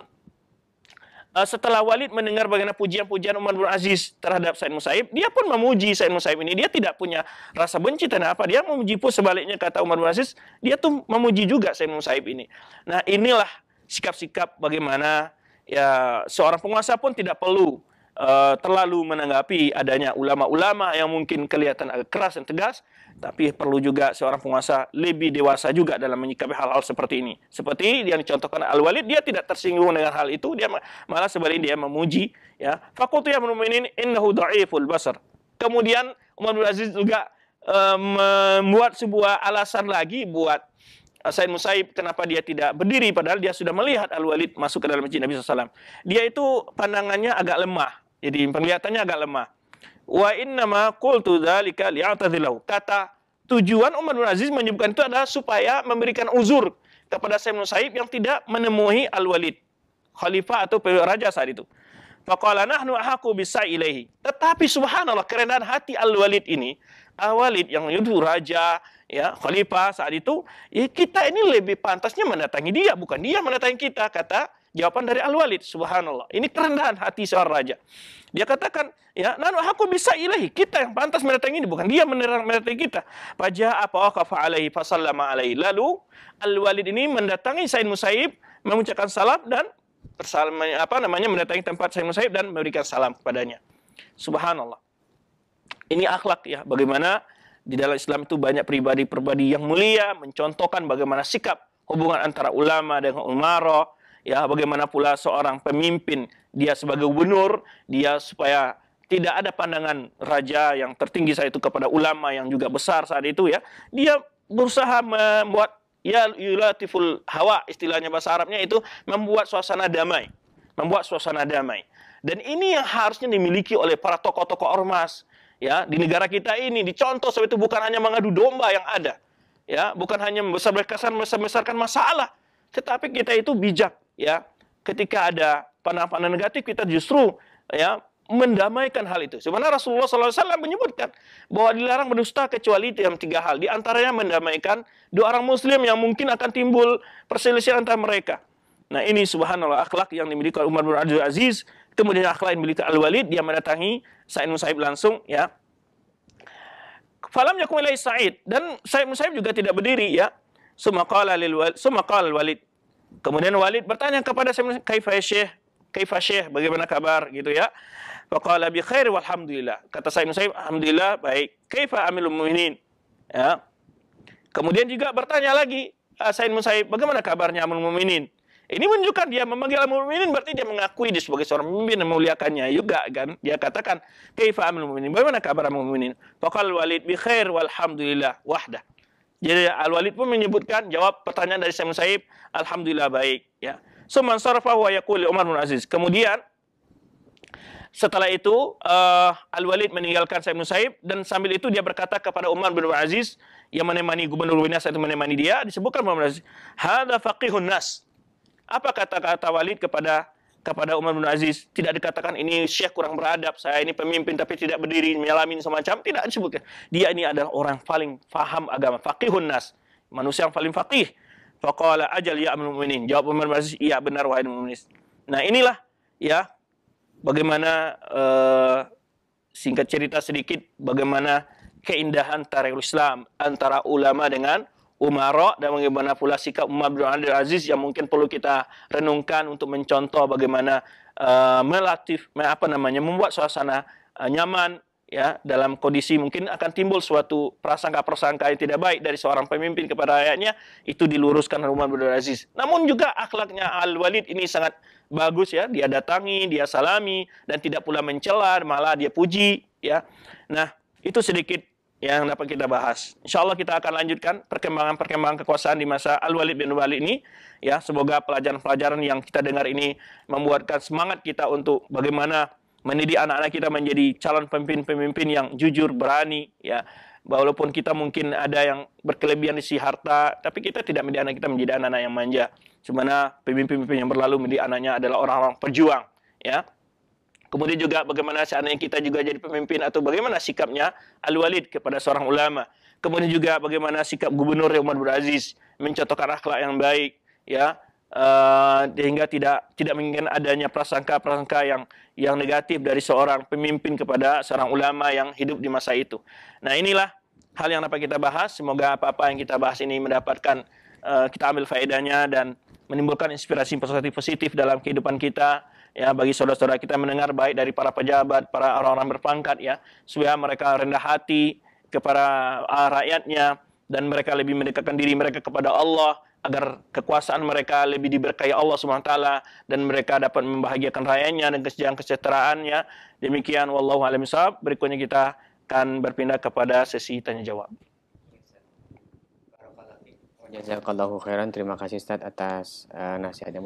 S1: setelah Walid mendengar bagaimana pujian-pujian Umar bin Aziz terhadap Sa'id bin Musayyib, dia pun memuji Sa'id bin Musayyib ini. Dia tidak punya rasa benci dan apa, dia memuji pun sebaliknya, kata Umar bin Aziz, dia tuh memuji juga Sa'id bin Musayyib ini. Nah, inilah sikap-sikap bagaimana ya seorang penguasa pun tidak perlu terlalu menanggapi adanya ulama-ulama yang mungkin kelihatan agak keras dan tegas, tapi perlu juga seorang penguasa lebih dewasa juga dalam menyikapi hal-hal seperti ini. Seperti yang dicontohkan Al-Walid, dia tidak tersinggung dengan hal itu, dia malah sebaliknya dia memuji ya. Faqultu ya Amirul Mukminin innahu dha'iful basar. Kemudian Umar bin Aziz juga membuat sebuah alasan lagi buat Sa'id bin Musayyib kenapa dia tidak berdiri padahal dia sudah melihat Al-Walid masuk ke dalam masjid Nabi SAW. Dia itu pandangannya agak lemah. Jadi penglihatannya agak lemah. Wa innama qultu dzalika li'atadhilahu. Kata tujuan Umar bin Aziz menyebutkan itu adalah supaya memberikan uzur kepada Sa'id bin Musayyib yang tidak menemui Al-Walid, khalifah atau raja saat itu. Faqala nahnu ahaqu bisa'i ilaihi. Tetapi subhanallah kerendahan hati Al-Walid ini, Al-Walid yang itu raja, ya, khalifah saat itu, ya kita ini lebih pantasnya mendatangi dia, bukan dia mendatangi kita, kata Jawaban dari Al-Walid, subhanallah. Ini kerendahan hati seorang raja. Dia katakan, ya, nanu aku bisa ilahi, kita yang pantas mendatangi ini, bukan dia mendatangi kita. Faja'a fawaqafa alaihi fasallama alaihi. Lalu Al-Walid ini mendatangi Said Musayyib, mengucapkan salam dan mendatangi tempat Said Musayyib dan memberikan salam kepadanya. Subhanallah. Ini akhlak ya, bagaimana di dalam Islam itu banyak pribadi-pribadi yang mulia mencontohkan bagaimana sikap hubungan antara ulama dengan umara, ya, bagaimana pula seorang pemimpin, dia sebagai gubernur, dia supaya tidak ada pandangan raja yang tertinggi saat itu kepada ulama yang juga besar saat itu, ya, dia berusaha membuat ya yulatiful hawa, istilahnya bahasa Arabnya itu membuat suasana damai, dan ini yang harusnya dimiliki oleh para tokoh-tokoh ormas. Ya, di negara kita ini dicontoh seperti itu, bukan hanya mengadu domba yang ada, ya, bukan hanya membesarkan masalah, tetapi kita itu bijak, ya. Ketika ada pandangan-pandangan negatif, kita justru ya mendamaikan hal itu. Sebenarnya Rasulullah SAW menyebutkan bahwa dilarang berdusta kecuali dalam 3 hal. Di antaranya mendamaikan 2 orang Muslim yang mungkin akan timbul perselisihan antara mereka. Nah, ini subhanallah akhlak yang dimiliki oleh Umar bin Abdul Aziz. Kemudian akhlak yang dimiliki Al-Walid, dia mendatangi Sa'id Musayyib langsung, ya. Falam yakum ilaihi Sa'id, dan Sa'id Musayyib juga tidak berdiri, ya. Summa qala Al-Walid. Kemudian Walid bertanya kepada Sa'id Musayyib, kaifa syekh, bagaimana kabar, gitu, ya. Faqala bi khair walhamdulillah. Kata Sa'id Musayyib, alhamdulillah baik. Kaifa amilul mu'minin? Ya. Kemudian juga bertanya lagi Sa'id Musayyib, bagaimana kabarnya amilul mu'minin? Ini menunjukkan dia memanggil amilul mu'minin, berarti dia mengakui dia sebagai seorang pemimpin dan memuliakannya juga, kan? Dia katakan, kaifa amilul mu'minin? Bagaimana kabar amilul mu'minin? Faqala Walid bi khair walhamdulillah wahdah. Jadi Al-Walid pun menyebutkan jawab pertanyaan dari Sa'id Musayyib, alhamdulillah baik, ya. Summan sarafa wa yaqul Umar bin Aziz. Kemudian setelah itu Al-Walid meninggalkan Sa'id Musayyib, dan sambil itu dia berkata kepada Umar bin Aziz yang menemani gubernur saat itu menemani dia, disebutkan Umar bin Aziz, hadza faqihun nas. Apa kata-kata Walid kepada Umar bin Aziz? Tidak dikatakan ini syekh kurang beradab, saya ini pemimpin tapi tidak berdiri menyalamin semacam, tidak disebutkan. Dia ini adalah orang paling faham agama, faqihun nas, manusia yang paling faqih. Faqala ajal ya amirul mu'minin. Jawab Umar bin Aziz, iya benar wahai mu'minin. Nah, inilah ya bagaimana singkat cerita sedikit bagaimana keindahan tarikh Islam antara ulama dengan umara, dan bagaimana pula sikap Umar bin Abdul Aziz yang mungkin perlu kita renungkan untuk mencontoh bagaimana membuat suasana nyaman, ya, dalam kondisi mungkin akan timbul suatu prasangka-prasangka yang tidak baik dari seorang pemimpin kepada rakyatnya, itu diluruskan oleh Umar bin Abdul Aziz. Namun juga akhlaknya Al-Walid ini sangat bagus, ya. Dia datangi, dia salami, dan tidak pula mencela, malah dia puji, ya. Nah, itu sedikit yang dapat kita bahas. Insyaallah kita akan lanjutkan perkembangan kekuasaan di masa Al-Walid bin Walid ini, ya. Semoga pelajaran-pelajaran yang kita dengar ini membuatkan semangat kita untuk bagaimana mendidik anak-anak kita menjadi calon pemimpin-pemimpin yang jujur, berani, ya. Walaupun kita mungkin ada yang berkelebihan di sisi harta, tapi kita tidak mendidik anak kita menjadi anak-anak yang manja. Sebenarnya pemimpin-pemimpin yang berlalu mendidik anaknya adalah orang-orang pejuang, ya. Kemudian juga bagaimana seandainya kita juga jadi pemimpin, atau bagaimana sikapnya Al-Walid kepada seorang ulama. Kemudian juga bagaimana sikap gubernur Umar bin Aziz mencontohkan akhlak yang baik, ya, sehingga tidak menginginkan adanya prasangka-prasangka yang negatif dari seorang pemimpin kepada seorang ulama yang hidup di masa itu. Nah, inilah hal yang dapat kita bahas. Semoga apa-apa yang kita bahas ini mendapatkan kita ambil faedahnya dan menimbulkan inspirasi positif dalam kehidupan kita, ya, bagi saudara-saudara kita mendengar baik dari para pejabat, para orang-orang berpangkat, ya, supaya mereka rendah hati kepada rakyatnya, dan mereka lebih mendekatkan diri mereka kepada Allah, agar kekuasaan mereka lebih diberkahi Allah SWT, dan mereka dapat membahagiakan rakyatnya dan kesejahteraannya. Demikian wallahu a'lam bishawab. Berikutnya kita akan berpindah kepada sesi tanya jawab.
S2: Jazakallahu khairan. Terima kasih Ustaz atas nasihatnya.